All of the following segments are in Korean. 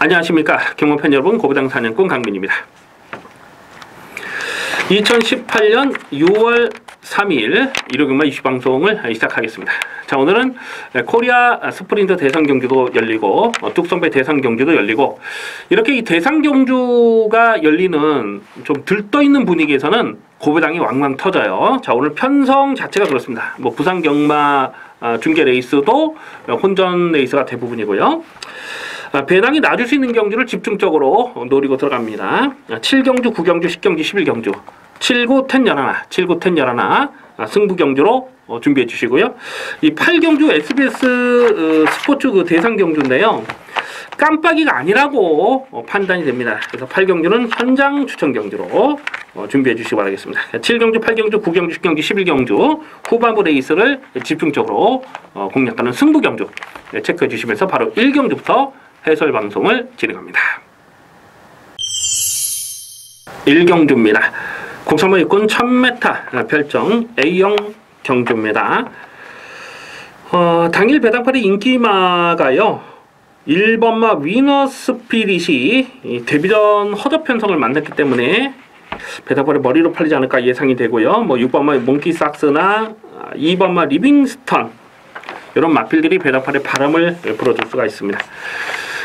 안녕하십니까 경마팬 여러분, 고부장 사냥꾼 강민입니다. 2018년 6월 3일 일요일경마 이슈 방송을 시작하겠습니다. 자, 오늘은 코리아 스프린트 대상 경주도 열리고 뚝섬배 대상 경주도 열리고, 이렇게 이 대상 경주가 열리는 좀 들떠있는 분위기에서는 고배당이 왕왕 터져요. 자, 오늘 편성 자체가 그렇습니다. 뭐 부산 경마 중계 레이스도 혼전 레이스가 대부분이고요. 배당이 낮을 수 있는 경주를 집중적으로 노리고 들어갑니다. 7경주, 9경주, 10경주, 11경주 7구, 10, 11 7구, 10, 11 승부 경주로 준비해 주시고요. 이 8경주 SBS 스포츠 그 대상 경주인데요, 깜빡이가 아니라고 판단이 됩니다. 그래서 8경주는 현장 추천 경주로 준비해 주시기 바라겠습니다. 7경주, 8경주, 9경주, 10경주, 11경주 후반부 레이스를 집중적으로 공략하는 승부 경주 체크해 주시면서 바로 1경주부터 해설 방송을 진행합니다. 1경주입니다. 국산모 육군 1000m 별정 A형 경주입니다. 당일 배당팔의 인기마가요, 1번마 위너스피릿이 데뷔전 허접 편성을 만났기 때문에 배당팔의 머리로 팔리지 않을까 예상이 되고요. 뭐 6번마 몽키삭스나 2번마 리빙스턴, 이런 마필들이 배당팔의 바람을 불어줄 수가 있습니다.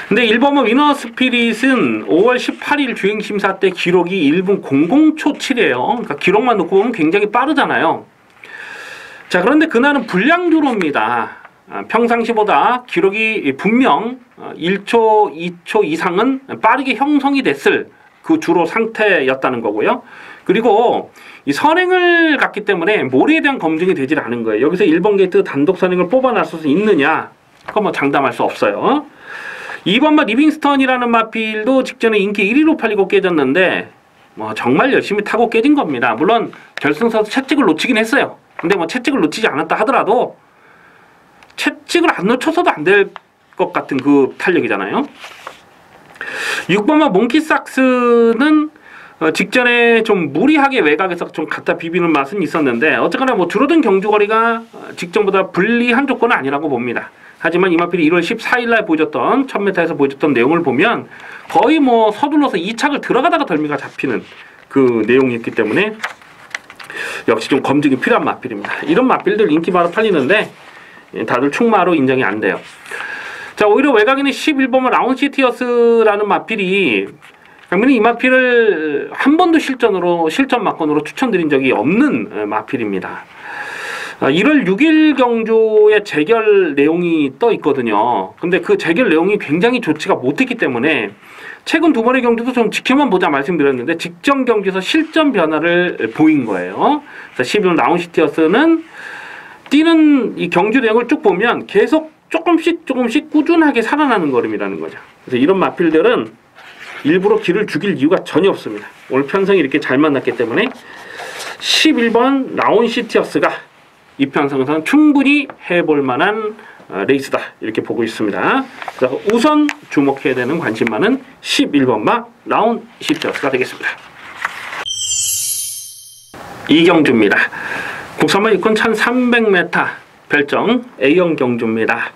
근데 1번마 위너스피릿은 5월 18일 주행심사 때 기록이 1분 00초 7이에요. 그러니까 기록만 놓고 보면 굉장히 빠르잖아요. 자, 그런데 그날은 불량주로입니다. 평상시보다 기록이 분명 1초, 2초 이상은 빠르게 형성이 됐을 그 주로 상태였다는 거고요. 그리고 이 선행을 갔기 때문에 모리에 대한 검증이 되질 않은 거예요. 여기서 1번 게이트 단독 선행을 뽑아낼 수 있느냐, 그거 뭐 장담할 수 없어요. 2번마 리빙스턴이라는 마필도 직전에 인기 1위로 팔리고 깨졌는데 뭐 정말 열심히 타고 깨진 겁니다. 물론 결승선에서 채찍을 놓치긴 했어요. 근데 뭐 채찍을 놓치지 않았다 하더라도 채찍을 안 놓쳐서도 안 될 것 같은 그 탄력이잖아요. 6번마 몽키삭스는 직전에 좀 무리하게 외곽에서 좀 갖다 비비는 맛은 있었는데, 어쨌거나 뭐 줄어든 경주거리가 직전보다 불리한 조건은 아니라고 봅니다. 하지만 이 마필이 1월 14일날 보여줬던 1000m에서 보여줬던 내용을 보면 거의 뭐 서둘러서 2착을 들어가다가 덜미가 잡히는 그 내용이었기 때문에 역시 좀 검증이 필요한 마필입니다. 이런 마필들 인기마로 팔리는데 다들 충마로 인정이 안 돼요. 자, 오히려 외곽에는 11번마 라운시티어스라는 마필이, 강민이 이 마필을 한 번도 실전 막건으로 추천드린 적이 없는 마필입니다. 1월 6일 경주의 재결 내용이 떠 있거든요. 근데 그 재결 내용이 굉장히 좋지가 못했기 때문에 최근 두 번의 경주도 좀 지켜만 보자 말씀드렸는데 직전 경주에서 실전 변화를 보인 거예요. 그래서 11번 라운시티어스는 뛰는 이 경주 내용을 쭉 보면 계속 조금씩 꾸준하게 살아나는 걸음이라는 거죠. 그래서 이런 마필들은 일부러 길을 죽일 이유가 전혀 없습니다. 오늘 편성이 이렇게 잘 만났기 때문에 11번 라운시티어스가 이 편성에서는 충분히 해볼 만한 레이스다, 이렇게 보고 있습니다. 그래서 우선 주목해야 되는 관심만은 11번마 라운시티어스가 되겠습니다. 2경주입니다. 국산모 육군 1300m 별정 A형 경주입니다.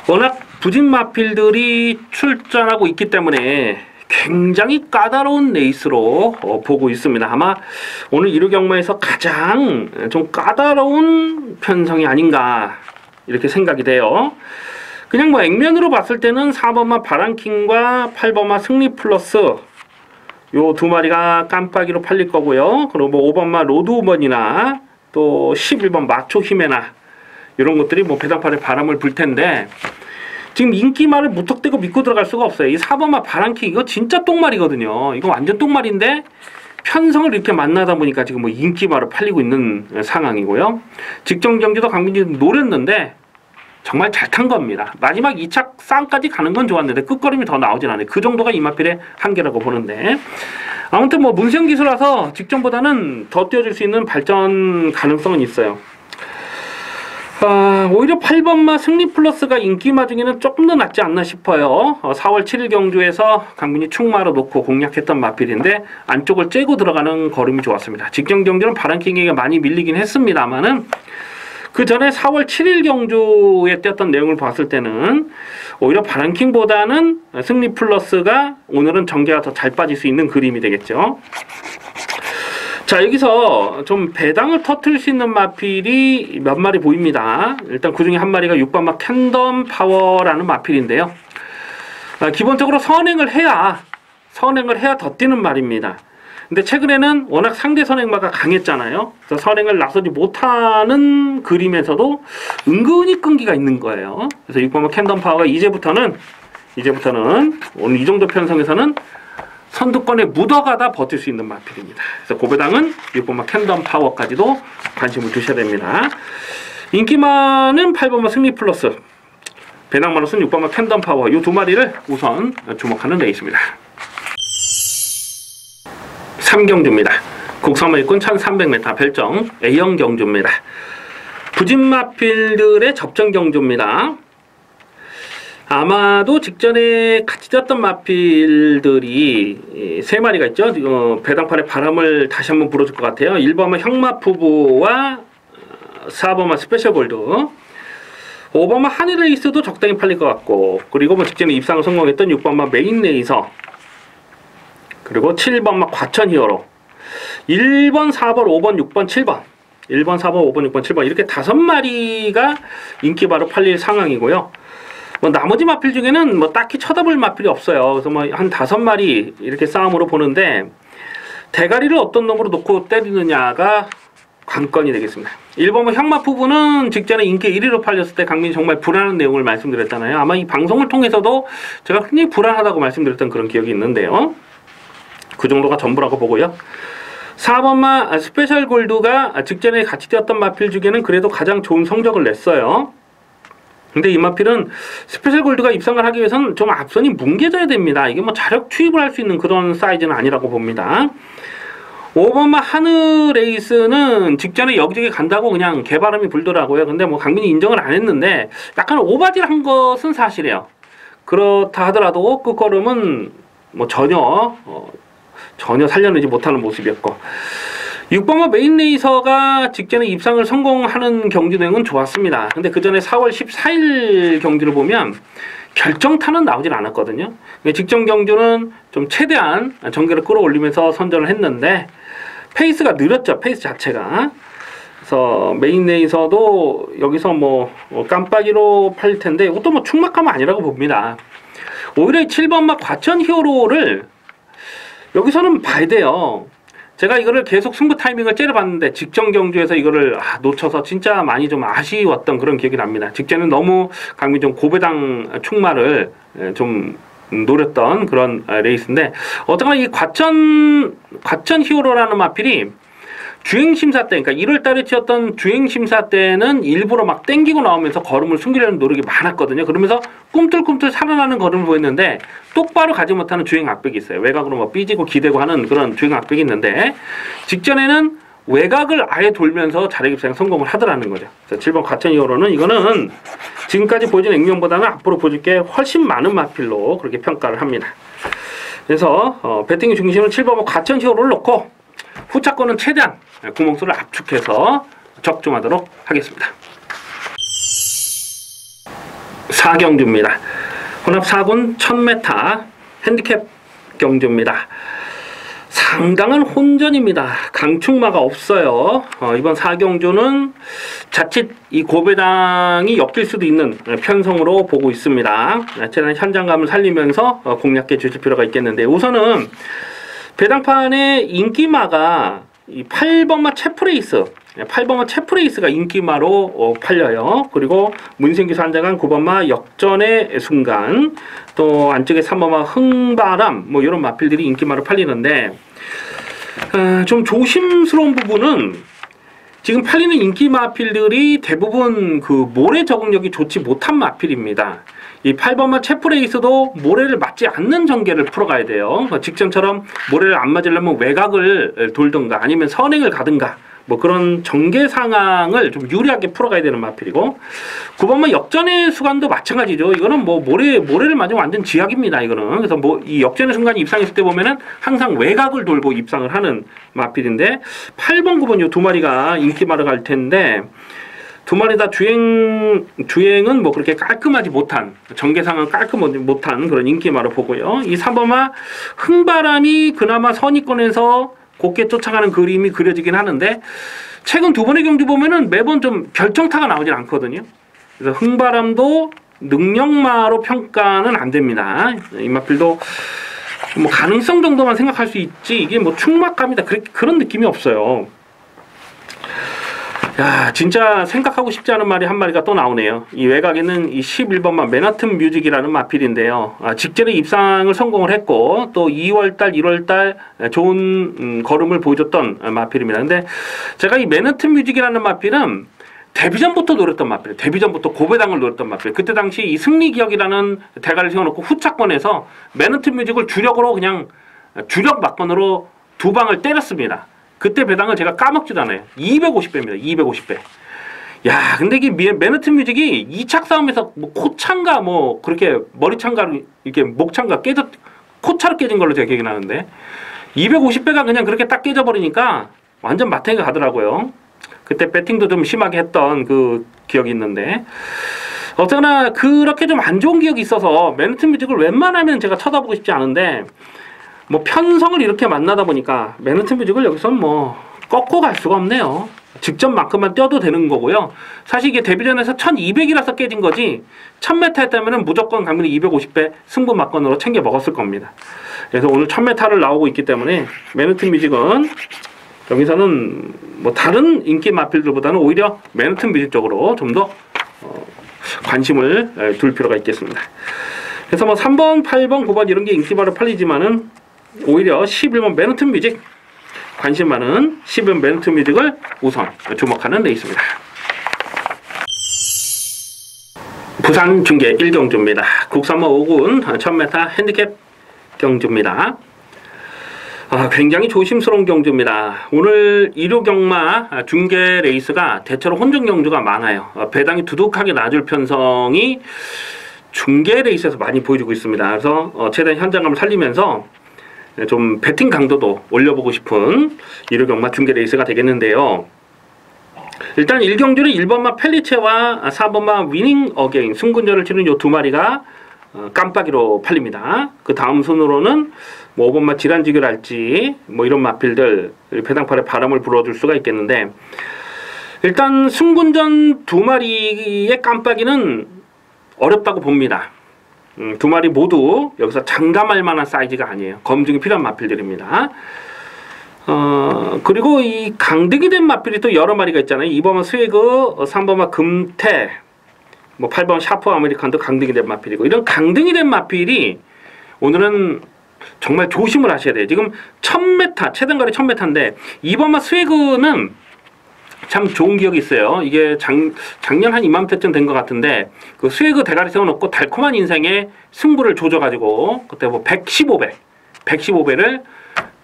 워낙 부진 마필들이 출전하고 있기 때문에 굉장히 까다로운 레이스로 보고 있습니다. 아마 오늘 일요경마에서 가장 좀 까다로운 편성이 아닌가, 이렇게 생각이 돼요. 그냥 뭐 액면으로 봤을 때는 4번마 바람킹과 8번마 승리플러스 요 두 마리가 깜빡이로 팔릴 거고요. 그리고 뭐 5번마 로드우먼이나 또 11번 마초 히메나, 이런 것들이 뭐 배당팔에 바람을 불 텐데, 지금 인기마를 무턱대고 믿고 들어갈 수가 없어요. 이 4번마 바람킹 이거 진짜 똥말이거든요. 이거 완전 똥말인데 편성을 이렇게 만나다 보니까 지금 뭐 인기마로 팔리고 있는 상황이고요. 직전 경기도 강민이 노렸는데 정말 잘 탄 겁니다. 마지막 2착 쌍까지 가는 건 좋았는데 끝걸음이 더 나오진 않아요. 그 정도가 이 마필의 한계라고 보는데, 아무튼 뭐 문세영 기수라서 직전보다는 더 뛰어줄 수 있는 발전 가능성은 있어요. 오히려 8번마 승리플러스가 인기마 중에는 조금 더 낫지 않나 싶어요. 4월 7일 경주에서 강민이 충마로 놓고 공략했던 마필인데 안쪽을 째고 들어가는 걸음이 좋았습니다. 직전 경주는 바람킹에게 많이 밀리긴 했습니다만은 그 전에 4월 7일 경주에 뛰었던 내용을 봤을 때는 오히려 바람킹보다는 승리 플러스가 오늘은 전개가 더 잘 빠질 수 있는 그림이 되겠죠. 자, 여기서 좀 배당을 터뜨릴 수 있는 마필이 몇 마리 보입니다. 일단 그 중에 한 마리가 6번마 캔덤 파워라는 마필인데요. 기본적으로 선행을 해야 더 뛰는 말입니다. 근데 최근에는 워낙 상대 선행마가 강했잖아요. 그래서 선행을 나서지 못하는 그림에서도 은근히 끈기가 있는 거예요. 그래서 6번마 캔덤 파워가 이제부터는 오늘 이 정도 편성에서는 선두권에 묻어가다 버틸 수 있는 마필입니다. 그래서 고배당은 6번마 캔덤 파워까지도 관심을 두셔야 됩니다. 인기마는 8번마 승리 플러스, 배당마로서는 6번마 캔덤 파워, 이 두 마리를 우선 주목하는 레이스입니다. 3경주입니다. 국성마일군 1300m 별정 A형 경주입니다. 부진마필들의 접전 경주입니다. 아마도 직전에 같이 뛰었던 마필들이 3마리가 있죠. 배당판에 바람을 다시 한번 불어줄 것 같아요. 1번마 형마푸부와 4번마 스페셜 골드, 5번마 한일레이스도 적당히 팔릴 것 같고, 그리고 뭐 직전에 입상을 성공했던 6번마 메인레이서, 그리고 7번마 과천 히어로, 1번, 4번, 5번, 6번, 7번, 1번, 4번, 5번, 6번, 7번 이렇게 5마리가 인기 바로 팔릴 상황이고요. 뭐 나머지 마필 중에는 뭐 딱히 쳐다볼 마필이 없어요. 그래서 뭐 한 5마리 이렇게 싸움으로 보는데 대가리를 어떤 놈으로 놓고 때리느냐가 관건이 되겠습니다. 1번은 형마푸부는 직전에 인기 1위로 팔렸을 때 강민이 정말 불안한 내용을 말씀드렸잖아요. 아마 이 방송을 통해서도 제가 굉장히 불안하다고 말씀드렸던 그런 기억이 있는데요. 그 정도가 전부라고 보고요. 4번마 스페셜 골드가 직전에 같이 뛰었던 마필 중에는 그래도 가장 좋은 성적을 냈어요. 근데 이 마필은 스페셜 골드가 입상을 하기 위해서는 좀 앞선이 뭉개져야 됩니다. 이게 뭐 자력 투입을 할 수 있는 그런 사이즈는 아니라고 봅니다. 5번마 하늘레이스는 직전에 여기저기 간다고 그냥 개바람이 불더라고요. 근데 뭐 강민이 인정을 안 했는데 약간 오바질 한 것은 사실이에요. 그렇다 하더라도 끝걸음은 뭐 전혀 살려내지 못하는 모습이었고, 6번마 메인레이서가 직전에 입상을 성공하는 경기 내용은 좋았습니다. 근데 그 전에 4월 14일 경기를 보면 결정타는 나오질 않았거든요. 직전 경주는 좀 최대한 전개를 끌어올리면서 선전을 했는데 페이스가 느렸죠. 페이스 자체가. 그래서 메인레이서도 여기서 뭐 깜빡이로 팔릴 텐데 이것도 뭐 충막하면 아니라고 봅니다. 오히려 7번마 과천 히어로를 여기서는 봐야 돼요. 제가 이거를 계속 승부 타이밍을 째려봤는데 직전 경주에서 이거를 놓쳐서 진짜 많이 좀 아쉬웠던 그런 기억이 납니다. 직전에 너무 강민 좀 고배당 충마를 좀 노렸던 그런 레이스인데, 어쨌거나 이 과천 히어로라는 마필이 주행심사 때, 그러니까 1월달에 치렀던 주행심사 때는 일부러 막 땡기고 나오면서 걸음을 숨기려는 노력이 많았거든요. 그러면서 꿈틀꿈틀 살아나는 걸음을 보였는데 똑바로 가지 못하는 주행 압박이 있어요. 외곽으로 뭐 삐지고 기대고 하는 그런 주행 압박이 있는데, 직전에는 외곽을 아예 돌면서 자력 입상에 성공을 하더라는 거죠. 그래서 7번 과천 히어로는 이거는 지금까지 보여준 액면보다는 앞으로 보여줄 게 훨씬 많은 마필로 그렇게 평가를 합니다. 그래서 배팅의 중심은 7번 과천 히어로를 놓고 후차권은 최대한 구멍수를 압축해서 적중하도록 하겠습니다. 4경주입니다. 혼합 4군 1000m 핸디캡 경주입니다. 상당한 혼전입니다. 강축마가 없어요. 이번 4경주는 자칫 이 고배당이 엮일 수도 있는 편성으로 보고 있습니다. 최대한 현장감을 살리면서 공략해 주실 필요가 있겠는데, 우선은 배당판의 인기마가 이 8번마 체프레이스가 인기마로 팔려요. 그리고 문생기수 한장한 9번마 역전의 순간, 또 안쪽에 3번마 흥바람, 뭐 이런 마필들이 인기마로 팔리는데, 좀 조심스러운 부분은 지금 팔리는 인기 마필들이 대부분 그 모래 적응력이 좋지 못한 마필입니다. 이 8번마 체프레이스도 모래를 맞지 않는 전개를 풀어가야 돼요. 직전처럼 모래를 안 맞으려면 외곽을 돌든가 아니면 선행을 가든가 뭐 그런 전개 상황을 좀 유리하게 풀어가야 되는 마필이고, 9번마 역전의 수간도 마찬가지죠. 이거는 뭐 모래를 맞으면 완전 지약입니다. 이거는. 그래서 뭐 이 역전의 순간이 입상했을 때 보면은 항상 외곽을 돌고 입상을 하는 마필인데, 8번, 9번 이 두 마리가 인기마로 갈 텐데, 두 마리 다 주행은 뭐 그렇게 깔끔하지 못한, 전개상은 깔끔하지 못한 그런 인기마로 보고요. 이 3번마 흥바람이 그나마 선입권에서 곱게 쫓아가는 그림이 그려지긴 하는데, 최근 두 번의 경주 보면은 매번 좀 결정타가 나오진 않거든요. 그래서 흥바람도 능력마로 평가는 안 됩니다. 이마필도 뭐 가능성 정도만 생각할 수 있지, 이게 뭐 충막감이다 그런 느낌이 없어요. 야, 진짜 생각하고 싶지 않은 말이 한 마리가 또 나오네요. 이 외곽에는 이 11번마 맨하튼 뮤직이라는 마필인데요. 직전에 입상을 성공을 했고, 또 2월달, 1월달 좋은 걸음을 보여줬던 마필입니다. 근데 제가 이 맨하튼 뮤직이라는 마필은 데뷔전부터 노렸던 마필, 데뷔전부터 고배당을 노렸던 마필. 그때 당시 이 승리기억이라는 대가를 세워놓고 후차권에서 맨하튼 뮤직을 주력으로 그냥 주력 막건으로 두 방을 때렸습니다. 그때 배당을 제가 까먹지도 않아요. 250배입니다. 250배. 야, 근데 이게 맨하튼 뮤직이 2착 싸움에서 뭐 코창가 뭐 그렇게 머리창가 이렇게 목창가 코차로 깨진 걸로 제가 기억이 나는데, 250배가 그냥 그렇게 딱 깨져버리니까 완전 마탱이가 가더라고요. 그때 배팅도 좀 심하게 했던 그 기억이 있는데, 어쨌거나 그렇게 좀 안 좋은 기억이 있어서 맨하튼 뮤직을 웬만하면 제가 쳐다보고 싶지 않은데, 뭐 편성을 이렇게 만나다 보니까 맨하튼 뮤직을 여기서는 뭐 꺾고 갈 수가 없네요. 직전만큼만 뛰어도 되는 거고요. 사실 이게 데뷔전에서 1200이라서 깨진 거지, 1000m 했다면 무조건 강민이 250배 승부 막건으로 챙겨 먹었을 겁니다. 그래서 오늘 1000m를 나오고 있기 때문에 맨하튼 뮤직은 여기서는 뭐 다른 인기 마필들보다는 오히려 맨하튼 뮤직 쪽으로 좀 더 관심을 둘 필요가 있겠습니다. 그래서 뭐 3번, 8번, 9번 이런 게 인기바로 팔리지만은 오히려 11번 맨하튼 뮤직, 관심 많은 11번 맨하튼 뮤직을 우선 주목하는 레이스입니다. 부산 중계 1경주입니다. 국산마 5군 1000m 핸디캡 경주입니다. 굉장히 조심스러운 경주입니다. 오늘 1호 경마 중계 레이스가 대체로 혼전 경주가 많아요. 배당이 두둑하게 낮을 편성이 중계 레이스에서 많이 보여주고 있습니다. 그래서 최대한 현장감을 살리면서 좀 배팅 강도도 올려보고 싶은 1호 경마 중계 레이스가 되겠는데요. 일단 1경주는 1번마 펠리체와 4번마 위닝 어게인 승군전을 치는 요 두 마리가 깜빡이로 팔립니다. 그 다음 순으로는 뭐 5번마 지란지교랄지 뭐 이런 마필들 배당팔에 바람을 불어줄 수가 있겠는데, 일단 승군전 두 마리의 깜빡이는 어렵다고 봅니다. 두 마리 모두 여기서 장담할 만한 사이즈가 아니에요. 검증이 필요한 마필들입니다. 그리고 이 강등이 된 마필이 또 여러 마리가 있잖아요. 2번마 스웨그, 3번마 금태, 뭐 8번 샤프 아메리칸도 강등이 된 마필이고, 이런 강등이 된 마필이 오늘은 정말 조심을 하셔야 돼요. 지금 1000m, 최단거리 1000m인데 2번마 스웨그는 참 좋은 기억이 있어요. 이게 작년 한 이맘때쯤 된 것 같은데, 그 스웨그 대가리 세워놓고 달콤한 인생의 승부를 조져가지고 그때 뭐 115배를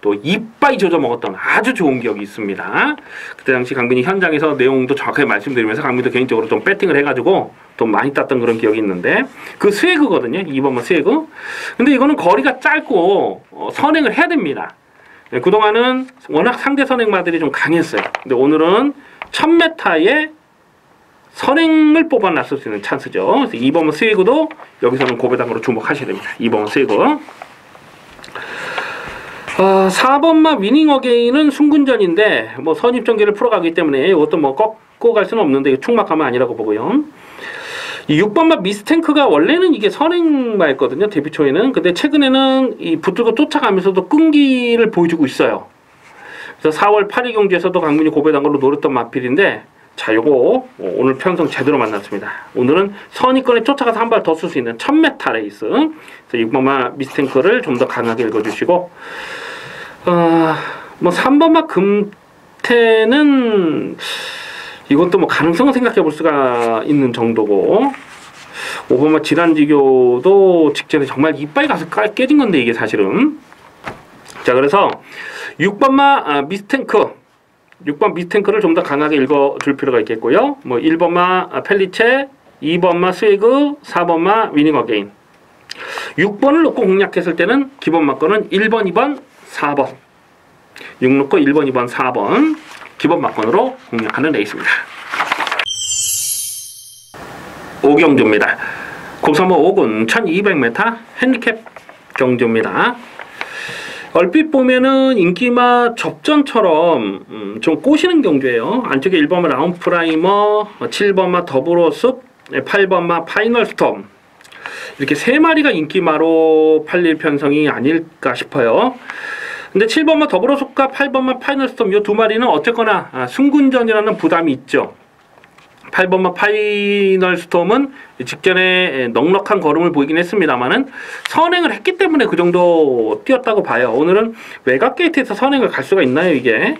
또 이빠이 조져 먹었던 아주 좋은 기억이 있습니다. 그때 당시 강민이 현장에서 내용도 정확하게 말씀드리면서 강민도 개인적으로 좀 배팅을 해가지고 돈 많이 땄던 그런 기억이 있는데, 그 스웨그거든요. 2번마 스웨그. 근데 이거는 거리가 짧고 선행을 해야 됩니다. 그동안은 워낙 상대 선행마들이 좀 강했어요. 근데 오늘은 1000m에 선행을 뽑아놨을 수 있는 찬스죠. 그래서 2번마 스웨그도 여기서는 고배당으로 주목하셔야 됩니다. 2번마 스웨그. 4번마 위닝 어게인은 순군전인데 뭐 선입전개를 풀어가기 때문에 이것도 뭐 꺾고 갈 수는 없는데 충막감은 아니라고 보고요. 이 6번마 미스탱크가 원래는 이게 선행마였거든요. 데뷔 초에는. 근데 최근에는 이 붙들고 쫓아가면서도 끈기를 보여주고 있어요. 그래서 4월 8일 경주에서도 강민이 고배당으로 노렸던 마필인데, 자, 요거 오늘 편성 제대로 만났습니다. 오늘은 선입권에 쫓아가서 한 발 더 쓸 수 있는 1000m 레이스. 그래서 6번마 미스탱크를 좀 더 강하게 읽어주시고, 뭐 3번마 금태는 이것도 뭐 가능성을 생각해 볼 수가 있는 정도고, 5번마 지란지교도 직전에 정말 이빨이 가서 깨진 건데 이게 사실은. 자, 그래서 6번마 미스탱크, 6번 미스탱크를 좀 더 강하게 읽어줄 필요가 있겠고요. 뭐 1번마 펠리체, 2번마 스웨그, 4번마 위닝 어게인. 6번을 놓고 공략했을 때는 기본 막건은 1번, 2번, 4번. 6 놓고 1번, 2번, 4번 기본 막건으로 공략하는 레이스입니다. 5경주입니다. 곡선모 5군 1200m 핸디캡 경주입니다. 얼핏 보면은 인기마 접전처럼 좀 꼬시는 경주예요. 안쪽에 1번마 라운프라이머, 7번마 더블호숲, 8번마 파이널 스톰, 이렇게 세 마리가 인기마로 팔릴 편성이 아닐까 싶어요. 근데 7번마 더블호숲과 8번마 파이널 스톰 이 두 마리는 어쨌거나 승군전이라는 부담이 있죠. 8번마 파이널 스톰은 직전에 넉넉한 걸음을 보이긴 했습니다만은 선행을 했기 때문에 그 정도 뛰었다고 봐요. 오늘은 외곽 게이트에서 선행을 갈 수가 있나요, 이게?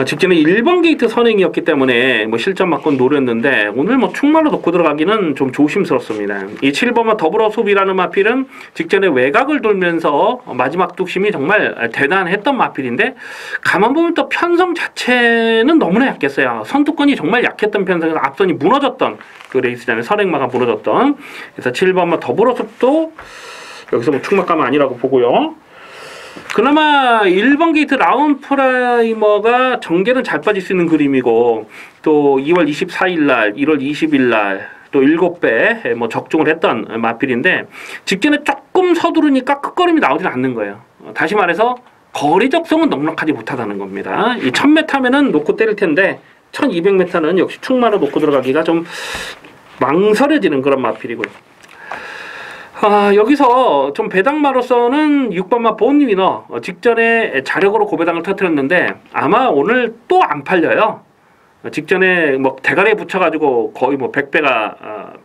직전에 1번 게이트 선행이었기 때문에 뭐 실전 맞고 노렸는데 오늘 뭐 충말로 놓고 들어가기는 좀 조심스럽습니다. 이 7번마 더블호숲이라는 마필은 직전에 외곽을 돌면서 마지막 뚝심이 정말 대단했던 마필인데 가만 보면 또 편성 자체는 너무나 약했어요. 선두권이 정말 약했던 편성에서 앞선이 무너졌던 그 레이스장에 선행마가 무너졌던. 그래서 7번마 더블호숲도 여기서 뭐 충막감은 아니라고 보고요. 그나마 1번 게이트 라운프라이머가 전개는 잘 빠질 수 있는 그림이고 또 2월 24일 날, 1월 20일 날 또 7배 뭐 적중을 했던 마필인데 직전에 조금 서두르니까 끝걸음이 나오진 않는 거예요. 다시 말해서 거리 적성은 넉넉하지 못하다는 겁니다. 이 1000m면은 놓고 때릴 텐데 1200m는 역시 충마로 놓고 들어가기가 좀 망설여지는 그런 마필이고요. 여기서 좀 배당마로서는 6번마 본위너 직전에 자력으로 고배당을 터뜨렸는데 아마 오늘 또 안 팔려요. 직전에 뭐 대가리에 붙여가지고 거의 뭐 100배가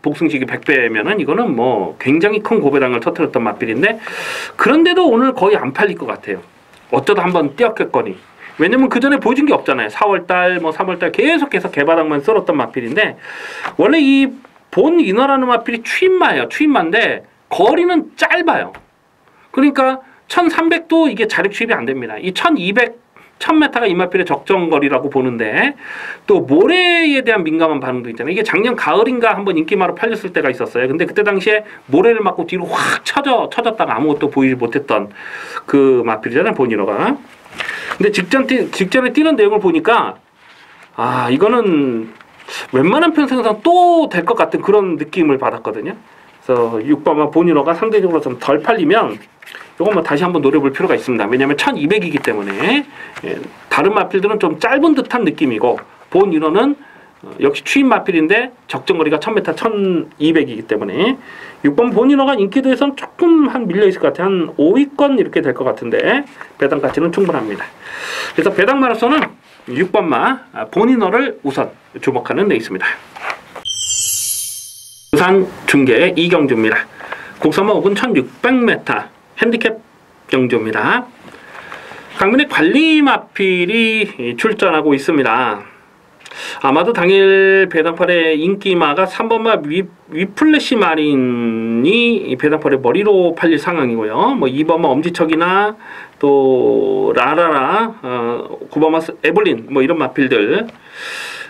복승식이 100배면은 이거는 뭐 굉장히 큰 고배당을 터뜨렸던 마필인데 그런데도 오늘 거의 안 팔릴 것 같아요. 어쩌다 한번 뛰었겠거니. 왜냐면 그 전에 보여준 게 없잖아요. 4월달 뭐 3월달 계속해서 개바당만 썰었던 마필인데 원래 이 본위너라는 마필이 추임마예요. 추임마인데 거리는 짧아요. 그러니까 1300도 이게 자력 취입이 안 됩니다. 이 1200, 1000m가 이 마필의 적정거리라고 보는데 또 모래에 대한 민감한 반응도 있잖아요. 이게 작년 가을인가 한번 인기마로 팔렸을 때가 있었어요. 근데 그때 당시에 모래를 맞고 뒤로 확 쳐졌다가 아무것도 보이지 못했던 그 마필이잖아요. 본위너가. 근데 직전에 뛰는 내용을 보니까 이거는 웬만한 편성에서 또 될 것 같은 그런 느낌을 받았거든요. 그래서 6번마 본위너가 상대적으로 좀 덜 팔리면 이건 뭐 다시 한번 노려볼 필요가 있습니다. 왜냐하면 1200이기 때문에 다른 마필들은 좀 짧은 듯한 느낌이고 본위너는 역시 추임 마필인데 적정거리가 1000m 1200이기 때문에 6번 본위너가 인기도에선 조금 한 밀려있을 것 같아요. 한 5위권 이렇게 될 것 같은데 배당 가치는 충분합니다. 그래서 배당마로서는 6번마 본위너를 우선 주목하는 레이스입니다. 부산 중계 이경주입니다. 곡선모 5군 1600m 핸디캡 경주입니다. 강민의 관리 마필이 출전하고 있습니다. 아마도 당일 배당팔의 인기마가 3번마 위플래시 마린이 배당팔의 머리로 팔릴 상황이고요. 뭐 2번마 엄지척이나 또 라라라, 9번마 에블린 뭐 이런 마필들.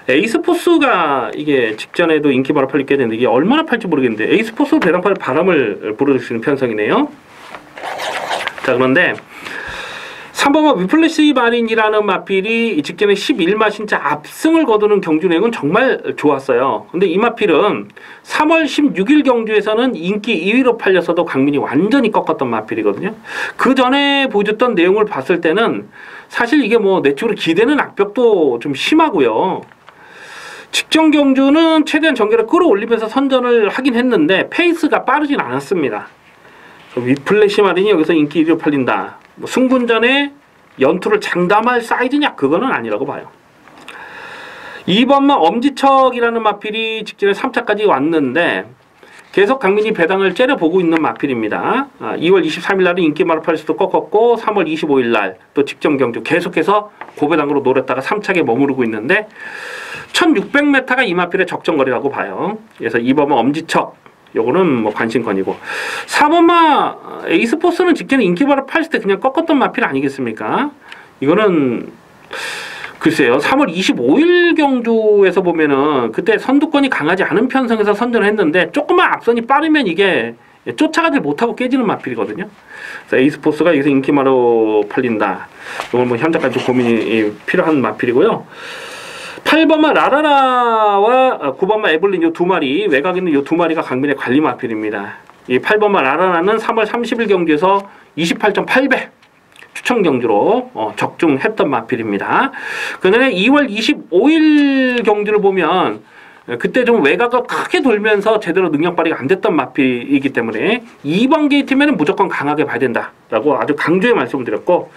에이스포스가 이게 직전에도 인기마로 팔리게 되는데 이게 얼마나 팔지 모르겠는데 에이스포스 배당팔 바람을 불어줄 수 있는 편성이네요. 자, 그런데 3번마 위플래시 마린이라는 마필이 직전에 11마 진짜 압승을 거두는 경주 내용은 정말 좋았어요. 근데 이 마필은 3월 16일 경주에서는 인기 2위로 팔렸어도 강민이 완전히 꺾었던 마필이거든요. 그 전에 보여줬던 내용을 봤을 때는 사실 이게 뭐 내 쪽으로 기대는 악벽도 좀 심하고요. 직전 경주는 최대한 전개를 끌어올리면서 선전을 하긴 했는데 페이스가 빠르진 않았습니다. 위플래시 마린이 여기서 인기 1위로 팔린다. 뭐 승군전에 연투를 장담할 사이즈냐? 그거는 아니라고 봐요. 2번마 엄지척이라는 마필이 직전에 3차까지 왔는데 계속 강민이 배당을 째려보고 있는 마필입니다. 2월 23일 날은 인기마로 팔릴 수도 꺾었고 3월 25일 날 또 직전 경주 계속해서 고배당으로 노렸다가 3차게 머무르고 있는데 1600m가 이 마필의 적정거리라고 봐요. 그래서 2번마 엄지척 요거는 뭐 관심권이고 4번마 에이스포스는 직전에 인기마로 팔릴 때 그냥 꺾었던 마필 아니겠습니까? 이거는 글쎄요. 3월 25일 경주에서 보면은 그때 선두권이 강하지 않은 편성에서 선전을 했는데 조금만 앞선이 빠르면 이게 쫓아가지 못하고 깨지는 마필이거든요. 그래서 에이스포스가 여기서 인기마로 팔린다. 이건 뭐 현재까지 고민이 필요한 마필이고요. 8번마 라라라와 9번마 에블린 요 두 마리, 외곽에 있는 요 두 마리가 강민의 관리 마필입니다. 이 8번마 라라라는 3월 30일 경주에서 28.8배 추천 경주로 적중했던 마필입니다. 그다음에 2월 25일 경주를 보면 그때 좀 외곽을 크게 돌면서 제대로 능력 발휘가 안 됐던 마필이기 때문에 2번 게이트면 무조건 강하게 봐야 된다라고 아주 강조해 말씀을 드렸고,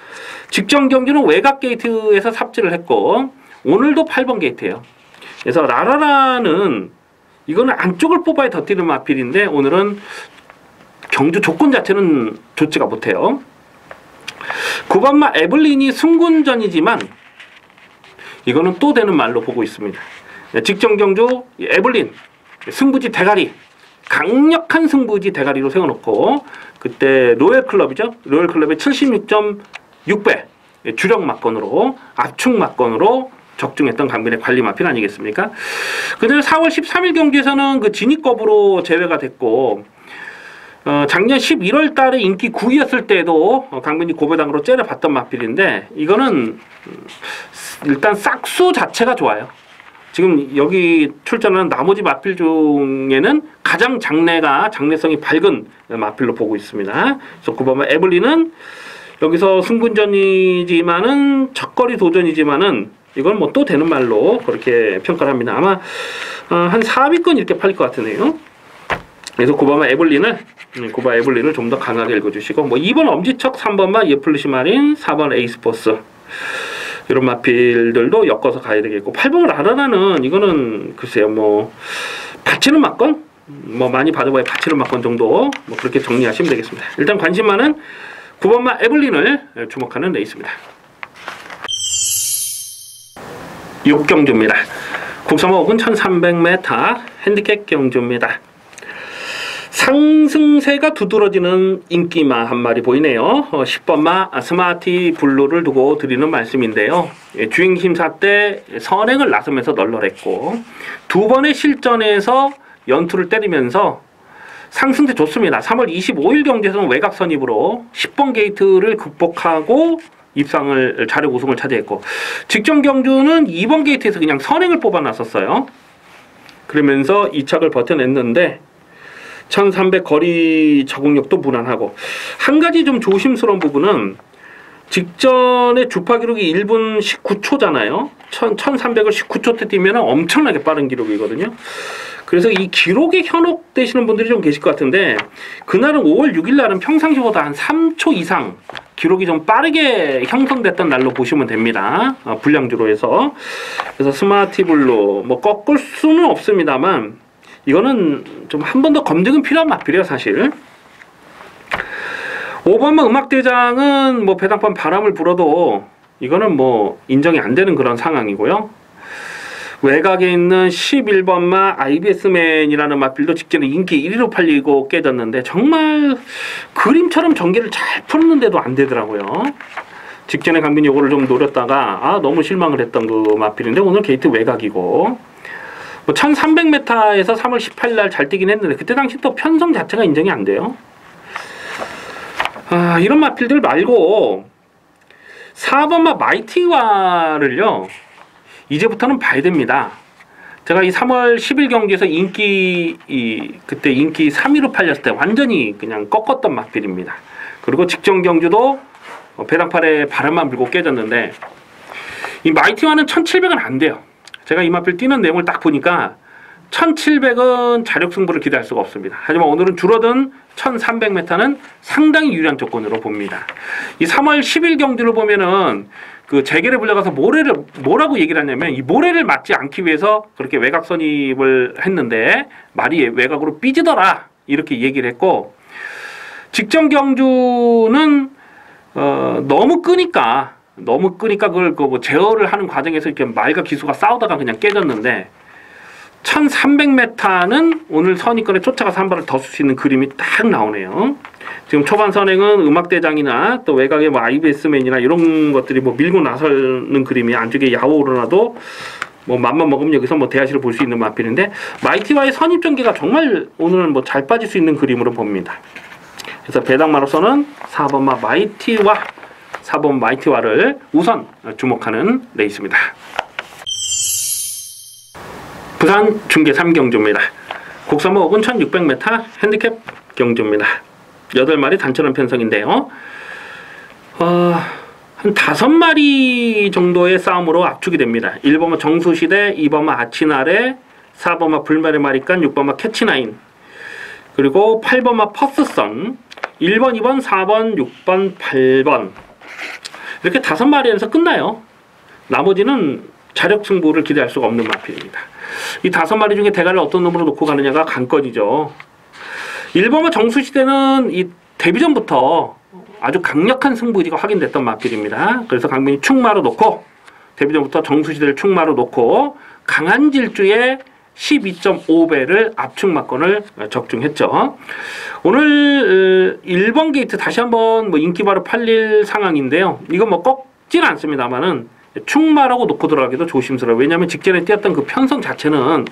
직전 경주는 외곽 게이트에서 삽질을 했고 오늘도 8번 게이트예요. 그래서 라라라는 이거는 안쪽을 뽑아야 더 뛰는 마필인데 오늘은 경주 조건 자체는 좋지가 못해요. 9번마 에블린이 승군전이지만 이거는 또 되는 말로 보고 있습니다. 직전 경주 에블린 승부지 대가리, 강력한 승부지 대가리로 세워놓고 그때 로열클럽이죠. 로열클럽의 76.6배 주력 막건으로 압축 막건으로 적중했던 강민의 관리 마필 아니겠습니까? 그다음에 4월 13일 경기에서는 그 진입겁으로 제외가 됐고, 작년 11월 달에 인기 9위였을 때도 강민이 고배당으로 째려봤던 마필인데 이거는 일단 싹수 자체가 좋아요. 지금 여기 출전하는 나머지 마필 중에는 가장 장래성이 밝은 마필로 보고 있습니다. 그래서 9번마 에블린은 여기서 승군전이지만은 첫거리 도전이지만은 이건 뭐 또 되는 말로 그렇게 평가를 합니다. 아마 한 4위권 이렇게 팔릴 것 같으네요. 그래서 9번마 에블린을 좀 더 강하게 읽어주시고, 뭐 2번 엄지척, 3번마 예플리시 마린, 4번 에이스포스 이런 마필들도 엮어서 가야 되겠고, 8번 라라라는 이거는 글쎄요 뭐 받치는 막건, 뭐 많이 받아봐야 받치는 막건 정도 뭐 그렇게 정리하시면 되겠습니다. 일단 관심 많은 9번마 에블린을 주목하는 레이스입니다. 6경주입니다. 국산화 혹은 1300m 핸디캡 경주입니다. 상승세가 두드러지는 인기마 한 마리 보이네요. 10번마 스마티 블루를 두고 드리는 말씀인데요. 주행 심사 때 선행을 나서면서 널널했고 두 번의 실전에서 연투를 때리면서 상승세 좋습니다. 3월 25일 경기에서는 외곽 선입으로 10번 게이트를 극복하고 입상을 자력 우승을 차지했고, 직전 경주는 2번 게이트에서 그냥 선행을 뽑아놨었어요. 그러면서 2착을 버텨냈는데 1300 거리 적응력도 무난하고, 한 가지 좀 조심스러운 부분은 직전에 주파 기록이 1분 19초잖아요. 1300을 19초 때 뛰면 엄청나게 빠른 기록이거든요. 그래서 이 기록에 현혹되시는 분들이 좀 계실 것 같은데, 그날은 5월 6일 날은 평상시보다 한 3초 이상 기록이 좀 빠르게 형성됐던 날로 보시면 됩니다. 불량주로 해서. 그래서 스마티블루 뭐 꺾을 수는 없습니다만 이거는 좀 한 번 더 검증은 필요한 마필이에요 사실. 5번마 음악대장은 뭐 배당판 바람을 불어도 이거는 뭐 인정이 안 되는 그런 상황이고요. 외곽에 있는 11번마 IBS맨이라는 마필도 직전에 인기 1위로 팔리고 깨졌는데 정말 그림처럼 전개를 잘 풀었는데도 안 되더라고요. 직전에 강빈이 요거를 좀 노렸다가 너무 실망을 했던 그 마필인데 오늘 게이트 외곽이고, 뭐 1300m에서 3월 18일 날 잘 뛰긴 했는데 그때 당시 또 편성 자체가 인정이 안 돼요. 이런 마필들 말고 4번마 마이티와를요 이제부터는 봐야 됩니다. 제가 이 3월 10일 경기에서 그때 인기 3위로 팔렸을 때 완전히 그냥 꺾었던 마필입니다. 그리고 직전 경주도 배당팔에 바람만 불고 깨졌는데, 이 마이티와는 1700은 안 돼요. 제가 이 마필 뛰는 내용을 딱 보니까 1700은 자력 승부를 기대할 수가 없습니다. 하지만 오늘은 줄어든 1300m는 상당히 유리한 조건으로 봅니다. 이 3월 10일 경주를 보면은 그 재계를 불려가서 뭐라고 얘기를 하냐면, 이 모래를 맞지 않기 위해서 그렇게 외곽 선입을 했는데 말이 외곽으로 삐지더라 이렇게 얘기를 했고, 직전 경주는 너무 끄니까 그걸 뭐 제어를 하는 과정에서 이렇게 말과 기수가 싸우다가 그냥 깨졌는데, 1300m는 오늘 선입권에 쫓아가서 한 발을 더 쓸 수 있는 그림이 딱 나오네요. 지금 초반 선행은 음악대장이나 또 외곽에 뭐 IBS맨이나 이런 것들이 뭐 밀고 나서는 그림이, 안쪽에 야오로나도 뭐 맘만 먹으면 여기서 뭐 대하시를 볼 수 있는 마필인데, 마이티와의 선입 전개가 정말 오늘은 뭐 잘 빠질 수 있는 그림으로 봅니다. 그래서 배당마로서는 4번마 마이티와를 우선 주목하는 레이스입니다. 부산 중계 3경주입니다. 국사모 5분 1600m 핸디캡 경주입니다. 8마리 단체전 편성인데요. 한 5마리 정도의 싸움으로 압축이 됩니다. 1번마 정수시대, 2번마 아치나래, 4번마 불멸의 마리간, 6번마 캐치나인, 그리고 8번마 퍼스선, 1번, 2번, 4번, 6번, 8번 이렇게 5마리에서 끝나요. 나머지는 자력 승부를 기대할 수가 없는 마필입니다. 이 5마리 중에 대가를 어떤 놈으로 놓고 가느냐가 관건이죠. 1번마 정수시대는 이 데뷔전부터 아주 강력한 승부지가 확인됐던 마필입니다. 그래서 강민이 축마로 놓고 데뷔전부터 정수시대를 축마로 놓고 강한 질주에 12.5배를 압축마권을 적중했죠. 오늘 1번 게이트 다시 한번 뭐 인기바로 팔릴 상황인데요. 이건 뭐 꺾지는 않습니다만은 축마라고 놓고 들어가기도 조심스러워요. 왜냐하면 직전에 뛰었던 그 편성 자체는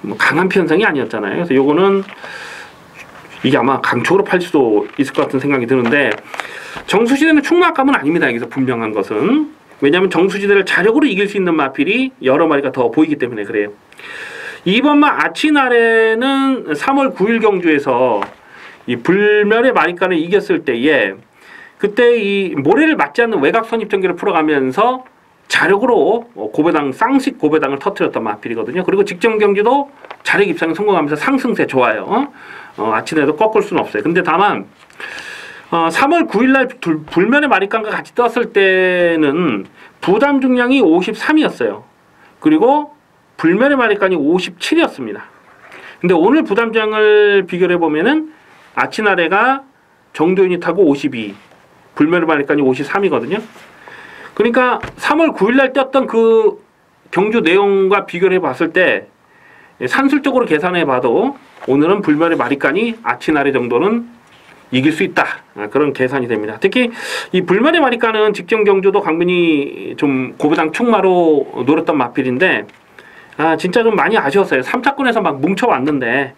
뭐 강한 편성이 아니었잖아요. 그래서 요거는 이게 아마 강축으로 팔 수도 있을 것 같은 생각이 드는데, 정수시대는 축마감은 아닙니다. 여기서 분명한 것은. 왜냐하면 정수시대를 자력으로 이길 수 있는 마필이 여러 마리가 더 보이기 때문에 그래요. 2번마 아치나래는 3월 9일 경주에서 이 불멸의 마리간을 이겼을 때에 그때 이 모래를 맞지 않는 외곽 선입전기를 풀어가면서 자력으로 고배당, 쌍식 고배당을 터뜨렸던 마필이거든요. 그리고 직전 경주도 자력 입상에 성공하면서 상승세 좋아요. 아치나래도 꺾을 수는 없어요. 근데 다만 3월 9일날 불멸의 마리간과 같이 떴을 때는 부담 중량이 53이었어요. 그리고 불멸의 마리간이 57이었습니다. 근데 오늘 부담 중량을 비교를 해보면은 아치나래가 정도윤이 타고 52, 불멸의 마리간이 53이거든요. 그러니까 3월 9일날 떴던 그 경주 내용과 비교를 해봤을 때 산술적으로 계산해봐도 오늘은 불멸의 마리간이 아치나래 정도는 이길 수 있다. 그런 계산이 됩니다. 특히 이 불멸의 마리간은 직전 경주도 강민이 좀 고배당 축마로 노렸던 마필인데 진짜 좀 많이 아쉬웠어요. 3차권에서 막 뭉쳐왔는데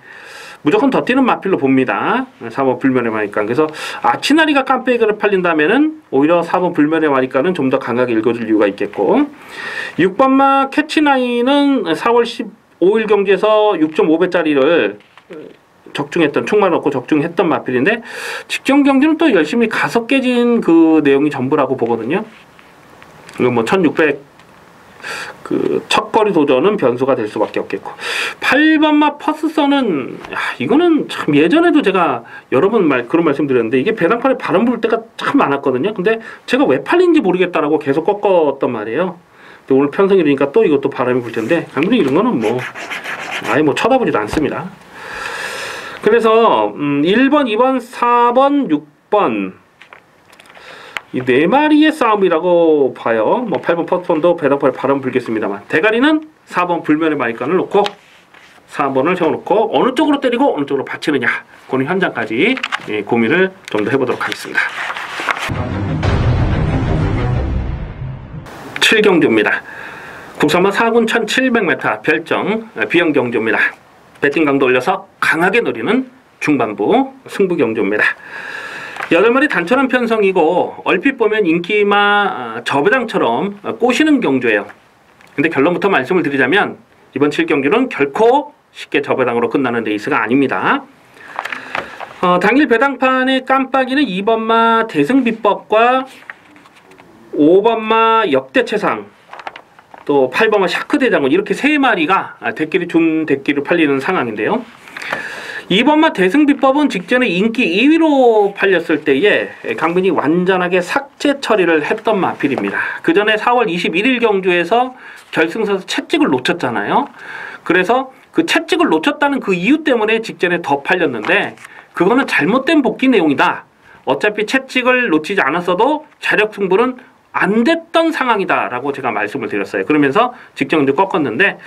무조건 더 뛰는 마필로 봅니다. 4번 불멸의 마리간. 그래서 아치나리가 깜빼기를 팔린다면은 오히려 4번 불멸의 마리간은 좀 더 강하게 읽어줄 이유가 있겠고, 6번마 캐치나인은 4월 15일 경주에서 6.5배짜리를 적중했던, 축마 넣고 적중했던 마필인데 직전 경주는 또 열심히 가서 깨진 그 내용이 전부라고 보거든요. 이거 뭐 1600 그 첫거리 도전은 변수가 될 수밖에 없겠고, 8번마 퍼스선은 이거는 참 예전에도 제가 여러 번 그런 말씀 드렸는데 이게 배당판에 바람 불 때가 참 많았거든요. 근데 제가 왜 팔린지 모르겠다라고 계속 꺾었단 말이에요. 근데 오늘 편성이니까 또 이것도 바람이 불 텐데 강민이 이런 거는 뭐 아예 뭐 쳐다보지도 않습니다. 그래서 1번, 2번, 4번, 6번 이 4마리의 싸움이라고 봐요. 뭐 8번 퍼스선도 배당판에 바람 불겠습니다만, 대가리는 4번 불멸의 마리간을 놓고 4번을 세워놓고 어느 쪽으로 때리고 어느 쪽으로 받치느냐, 그런 현장까지 고민을 좀 더 해보도록 하겠습니다. 7경주입니다. 국산마 4군 1700m 별정 비영경주입니다. 배팅 강도 올려서 강하게 노리는 중반부 승부 경주입니다. 8마리 단천한 편성이고 얼핏 보면 인기마 저배당처럼 꼬시는 경주예요. 근데 결론부터 말씀을 드리자면 이번 7경주는 결코 쉽게 저배당으로 끝나는 레이스가 아닙니다. 당일 배당판의 깜빡이는 2번마 대승비법과 5번마 역대최상, 또 8번마 샤크대장군, 이렇게 3마리가 대끼리 준 대끼를 팔리는 상황인데요. 2번마 대승비법은 직전에 인기 2위로 팔렸을 때에 강민이 완전하게 삭제 처리를 했던 마필입니다. 그 전에 4월 21일 경주에서 결승선에서 채찍을 놓쳤잖아요. 그래서 그 채찍을 놓쳤다는 그 이유 때문에 직전에 더 팔렸는데 그거는 잘못된 복귀 내용이다. 어차피 채찍을 놓치지 않았어도 자력 승부는 안 됐던 상황이다 라고 제가 말씀을 드렸어요. 그러면서 직전 경주 꺾었는데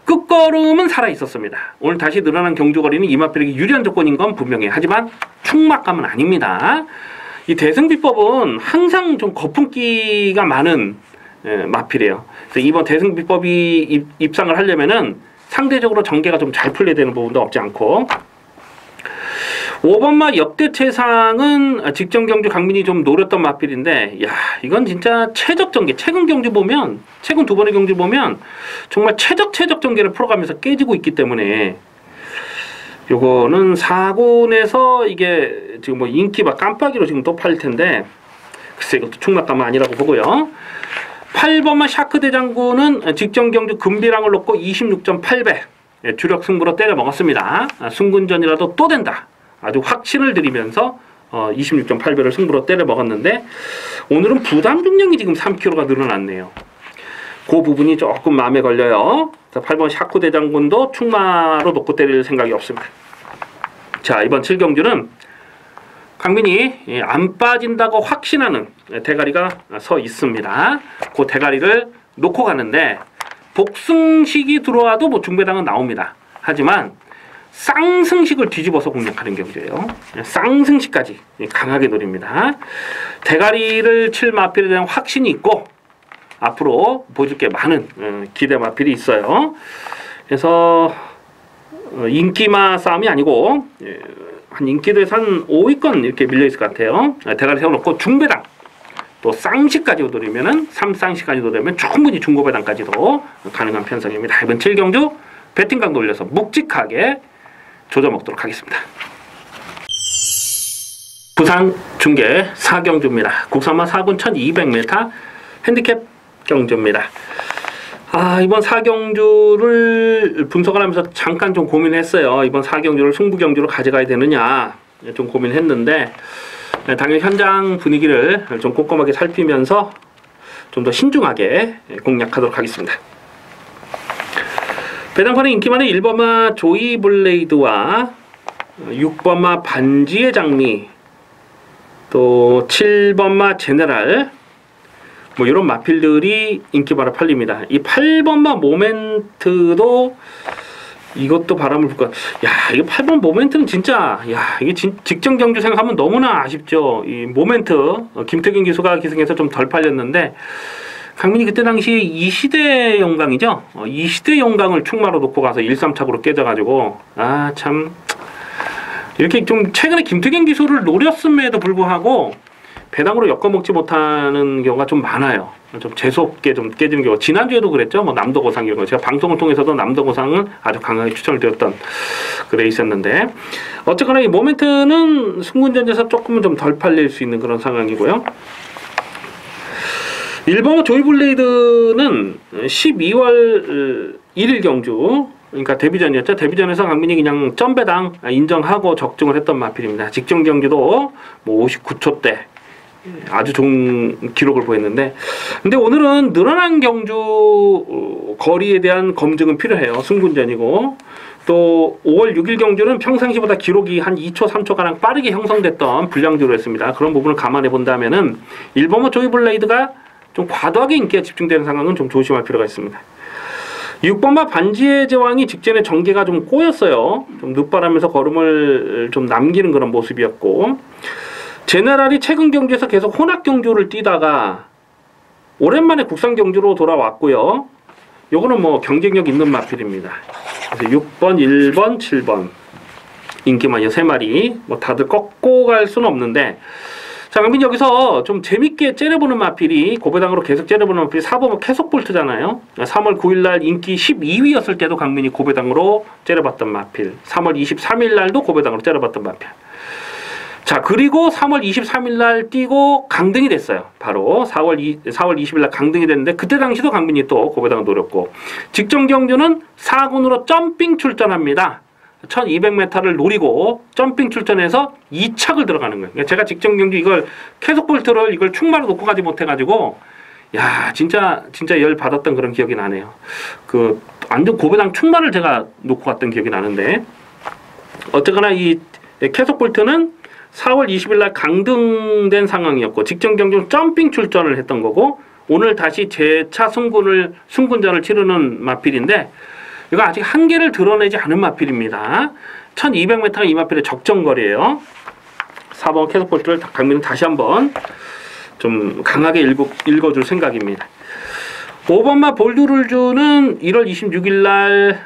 끝걸음은 살아있었습니다. 오늘 다시 늘어난 경주거리는 이마필에게 유리한 조건인 건 분명해요. 하지만 충막감은 아닙니다. 이 대승비법은 항상 좀 거품기가 많은 마필이에요. 그래서 이번 대승비법이 입상을 하려면은 상대적으로 전개가 좀 잘 풀려야 되는 부분도 없지 않고, 5번마 역대 최상은 직전 경주 강민이 좀 노렸던 마필인데, 야, 이건 진짜 최적 전개. 최근 경주 보면, 최근 두 번의 경주 보면 정말 최적 전개를 풀어가면서 깨지고 있기 때문에 요거는 4군에서 이게 지금 뭐 인기 막 깜빡이로 지금 또 팔릴 텐데, 글쎄 이것도 충락감은 아니라고 보고요. 8번마 샤크 대장군은 직전 경주 금비랑을 놓고 26.8배 주력 승부로 때려 먹었습니다. 승군전이라도 또 된다. 아주 확신을 들이면서 26.8배를 승부로 때려 먹었는데, 오늘은 부담 중량이 지금 3kg가 늘어났네요. 그 부분이 조금 마음에 걸려요. 8번 샤크 대장군도 충마로 놓고 때릴 생각이 없습니다. 자, 이번 7경주는 강민이 안 빠진다고 확신하는 대가리가 서 있습니다. 그 대가리를 놓고 가는데, 복승식이 들어와도 뭐 중배당은 나옵니다. 하지만 쌍승식을 뒤집어서 공략하는 경주예요. 쌍승식까지 강하게 노립니다. 대가리를 칠 마필에 대한 확신이 있고 앞으로 보여줄 게 많은 기대 마필이 있어요. 그래서 인기마 싸움이 아니고 한 인기도에서 한 5위권 이렇게 밀려있을 것 같아요. 대가리 세워놓고 중배당 또 쌍식까지 노리면은 3쌍식까지 노리면 충분히 중고배당까지도 가능한 편성입니다. 이번 7경주 배팅각 돌려서 묵직하게 조져먹도록 하겠습니다. 부산 중계 4경주입니다. 국산마 4군 1200m 핸디캡 경주입니다. 이번 4경주를 분석을 하면서 잠깐 좀 고민했어요. 이번 4경주를 승부경주로 가져가야 되느냐 좀 고민했는데, 당연히 현장 분위기를 좀 꼼꼼하게 살피면서 좀 더 신중하게 공략하도록 하겠습니다. 배당판의 인기 많은 1번마 조이 블레이드와 6번마 반지의 장미, 또 7번마 제네랄, 뭐 이런 마필들이 인기바라 팔립니다. 이 8번마 모멘트도 이것도 바람을 불 것. 야, 이거 8번 모멘트는 진짜, 야, 이게 직전 경주 생각하면 너무나 아쉽죠. 이 모멘트 김태균 기수가 기승해서 좀 덜 팔렸는데, 강민이 그때 당시 이시대 영광이죠. 이시대 영광을 충마로 놓고 가서 1-3착으로 깨져가지고, 참 이렇게 좀 최근에 김태균 기수를 노렸음에도 불구하고 배당으로 엮어먹지 못하는 경우가 좀 많아요. 좀 재수없게 좀 깨지는 경우. 지난주에도 그랬죠. 뭐 남도고상 경우. 제가 방송을 통해서도 남도고상을 아주 강하게 추천을 드렸던 그 레이스였는데, 어쨌거나 이 모멘트는 승군전에서 조금은 좀 덜 팔릴 수 있는 그런 상황이고요. 1번 조이블레이드는 12월 1일 경주, 그러니까 데뷔전이었죠. 데뷔전에서 강민이 그냥 점배당 인정하고 적중을 했던 마필입니다. 직전 경주도 뭐 59초대 아주 좋은 기록을 보였는데, 근데 오늘은 늘어난 경주 거리에 대한 검증은 필요해요. 승군전이고, 또 5월 6일 경주는 평상시보다 기록이 한 2초 3초가량 빠르게 형성됐던 불량주로 했습니다. 그런 부분을 감안해 본다면은 1번호 조이블레이드가 좀 과도하게 인기가 집중되는 상황은 좀 조심할 필요가 있습니다. 6번마 반지의 제왕이 직전에 전개가 좀 꼬였어요. 좀 늦바라면서 걸음을 좀 남기는 그런 모습이었고, 제네랄이 최근 경주에서 계속 혼합 경주를 뛰다가 오랜만에 국산 경주로 돌아왔고요. 요거는 뭐 경쟁력 있는 마필입니다. 그래서 6번, 1번, 7번 인기마녀 3마리 뭐 다들 꺾고 갈 수는 없는데, 자, 강민 여기서 좀 재밌게 째려보는 마필이, 고배당으로 계속 째려보는 마필이 4번 캐속볼트잖아요. 3월 9일날 인기 12위였을 때도 강민이 고배당으로 째려봤던 마필, 3월 23일날도 고배당으로 째려봤던 마필. 자, 그리고 3월 23일날 뛰고 강등이 됐어요. 바로 4월 20일날 강등이 됐는데, 그때 당시도 강민이 또 고배당을 노렸고, 직전 경주는 4군으로 점핑 출전합니다. 1200m를 노리고 점핑 출전해서 2착을 들어가는 거예요. 제가 직전 경주 이걸 캐속볼트를 이걸 충마로 놓고 가지 못해가지고, 야, 진짜 열 받았던 그런 기억이 나네요. 그 완전 고배당 충마를 제가 놓고 갔던 기억이 나는데, 어쨌거나 이 캐속볼트는 4월 20일날 강등된 상황이었고, 직전 경주 점핑 출전을 했던 거고, 오늘 다시 재차 승군전을 치르는 마필인데, 이거 아직 한계를 드러내지 않은 마필입니다. 1200m가 이 마필의 적정거리예요. 4번 캐속볼트를 강민은 다시 한번 좀 강하게 읽어줄 생각입니다. 5번마 볼드룰주는 1월 26일날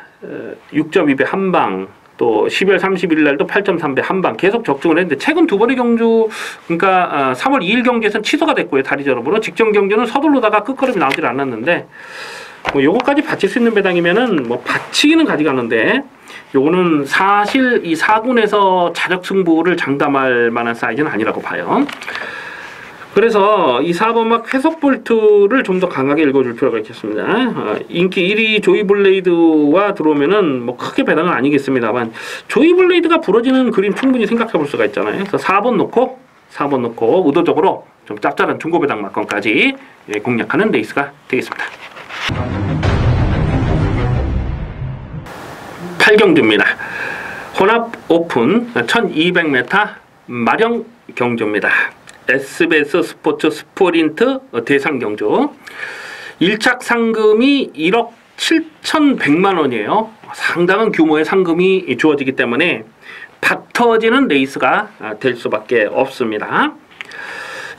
6.2배 한방 또 12월 31일 날도 8.3배 한방 계속 적중을 했는데 최근 두 번의 경주 그러니까 3월 2일 경기에서는 취소가 됐고요. 다리 저럼으로 직전 경주는 서둘러다가 끝걸음이 나오질 않았는데 뭐 요거까지 받칠 수 있는 배당이면은 뭐 받치기는 가져가는데 요거는 사실 이 4군에서 자력 승부를 장담할 만한 사이즈는 아니라고 봐요. 그래서 이 4번막 회속 볼트를 좀 더 강하게 읽어줄 필요가 있겠습니다. 인기 1위 조이블레이드와 들어오면은 뭐 크게 배당은 아니겠습니다만 조이블레이드가 부러지는 그림 충분히 생각해 볼 수가 있잖아요. 그래서 4번 놓고 의도적으로 좀 짭짤한 중고 배당 막건까지 공략하는 레이스가 되겠습니다. 8경주입니다. 혼합 오픈 1200m 마령 경주입니다. SBS 스포츠 스프린트 대상 경주 1착 상금이 1억 7,100만 원이에요. 상당한 규모의 상금이 주어지기 때문에 박 터지는 레이스가 될 수밖에 없습니다.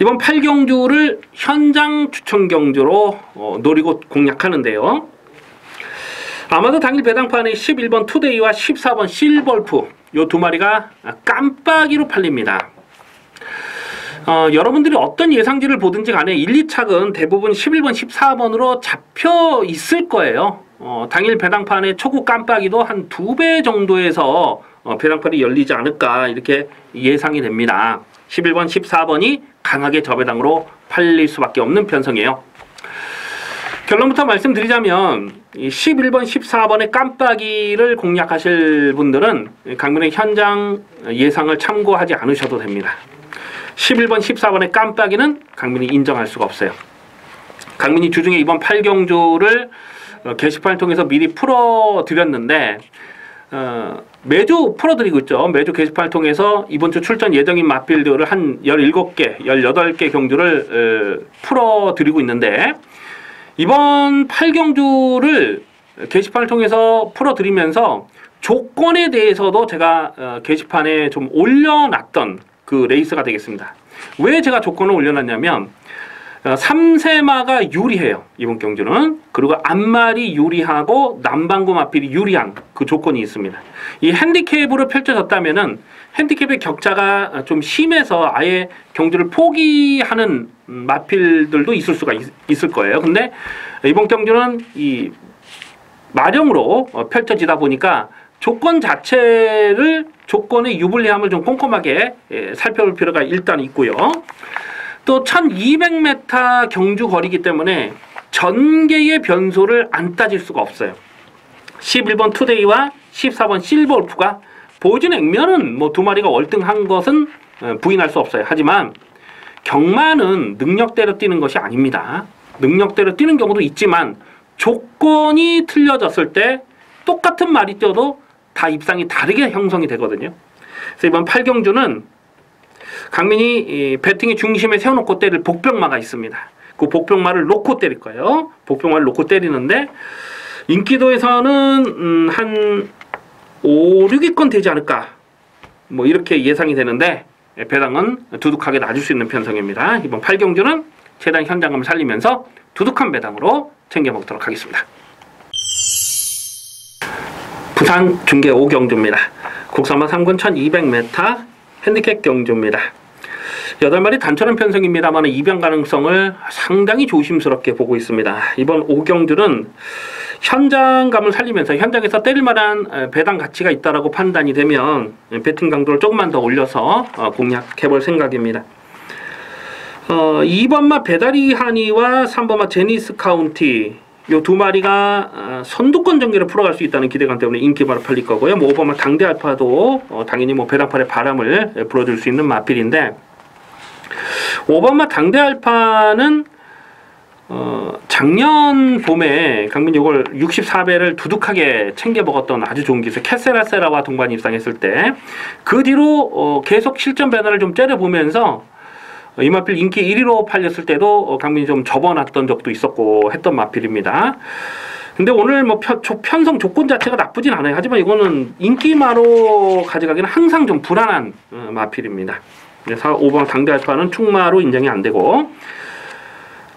이번 8경주를 현장 추천 경주로 노리고 공략하는데요. 아마도 당일 배당판에 11번 투데이와 14번 실볼프 요 두 마리가 깜빡이로 팔립니다. 여러분들이 어떤 예상지를 보든지 간에 1, 2착은 대부분 11번, 14번으로 잡혀 있을 거예요. 당일 배당판의 초구 깜빡이도 한 2배 정도에서 배당판이 열리지 않을까 이렇게 예상이 됩니다. 11번, 14번이 강하게 저배당으로 팔릴 수밖에 없는 편성이에요. 결론부터 말씀드리자면 11번, 14번의 깜빡이를 공략하실 분들은 강민의 현장 예상을 참고하지 않으셔도 됩니다. 11번, 14번의 깜빡이는 강민이 인정할 수가 없어요. 강민이 주중에 이번 8경주를 게시판을 통해서 미리 풀어드렸는데 매주 풀어드리고 있죠. 매주 게시판을 통해서 이번 주 출전 예정인 마필드를 한 17개, 18개 경주를 풀어드리고 있는데 이번 8경주를 게시판을 통해서 풀어드리면서 조건에 대해서도 제가 게시판에 좀 올려놨던 그 레이스가 되겠습니다. 왜 제가 조건을 올려놨냐면 3세마가 유리해요. 이번 경주는. 그리고 앞말이 유리하고 남방구 마필이 유리한 그 조건이 있습니다. 이 핸디캡으로 펼쳐졌다면은 핸디캡의 격차가 좀 심해서 아예 경주를 포기하는 마필들도 있을 수가 있을 거예요. 근데 이번 경주는 이 마령으로 펼쳐지다 보니까 조건 자체를 조건의 유불리함을 좀 꼼꼼하게 살펴볼 필요가 일단 있고요. 또 1200m 경주 거리이기 때문에 전개의 변수를 안 따질 수가 없어요. 11번 투데이와 14번 실버울프가 보여준 액면은 뭐 두 마리가 월등한 것은 부인할 수 없어요. 하지만 경마는 능력대로 뛰는 것이 아닙니다. 능력대로 뛰는 경우도 있지만 조건이 틀려졌을 때 똑같은 말이 뛰어도 다 입상이 다르게 형성이 되거든요. 그래서 이번 8경주는 강민이 배팅의 중심에 세워놓고 때릴 복병마가 있습니다. 그 복병마를 놓고 때릴 거예요. 복병마를 놓고 때리는데 인기도에서는 한 5, 6위권 되지 않을까 뭐 이렇게 예상이 되는데 배당은 두둑하게 낮을 수 있는 편성입니다. 이번 8경주는 최대한 현장감을 살리면서 두둑한 배당으로 챙겨 먹도록 하겠습니다. 부산 중계 5경주입니다. 국산마 3군 1200m 핸디캡 경주입니다. 8마리 단촐한 편성입니다만 입양 가능성을 상당히 조심스럽게 보고 있습니다. 이번 5경주는 현장감을 살리면서 현장에서 때릴 만한 배당 가치가 있다라고 판단이 되면 배팅 강도를 조금만 더 올려서 공략해볼 생각입니다. 2번마 배다리 하니와 3번마 제니스 카운티 요 두 마리가 선두권 전개를 풀어갈 수 있다는 기대감 때문에 인기바로 팔릴 거고요. 뭐 5번마 당대 알파도 당연히 뭐 배당판에 바람을 불어줄 수 있는 마필인데 5번마 당대 알파는 작년 봄에 강민이 이걸 64배를 두둑하게 챙겨 먹었던 아주 좋은 기술 캐세라세라와 동반 입상했을 때 그 뒤로 계속 실전 배너를 좀 째려보면서 이 마필 인기 1위로 팔렸을 때도 강민이 좀 접어놨던 적도 있었고 했던 마필입니다. 근데 오늘 뭐 편성 조건 자체가 나쁘진 않아요. 하지만 이거는 인기마로 가져가기는 항상 좀 불안한 마필입니다. 그래서 5번 당대 알파는 충마로 인정이 안 되고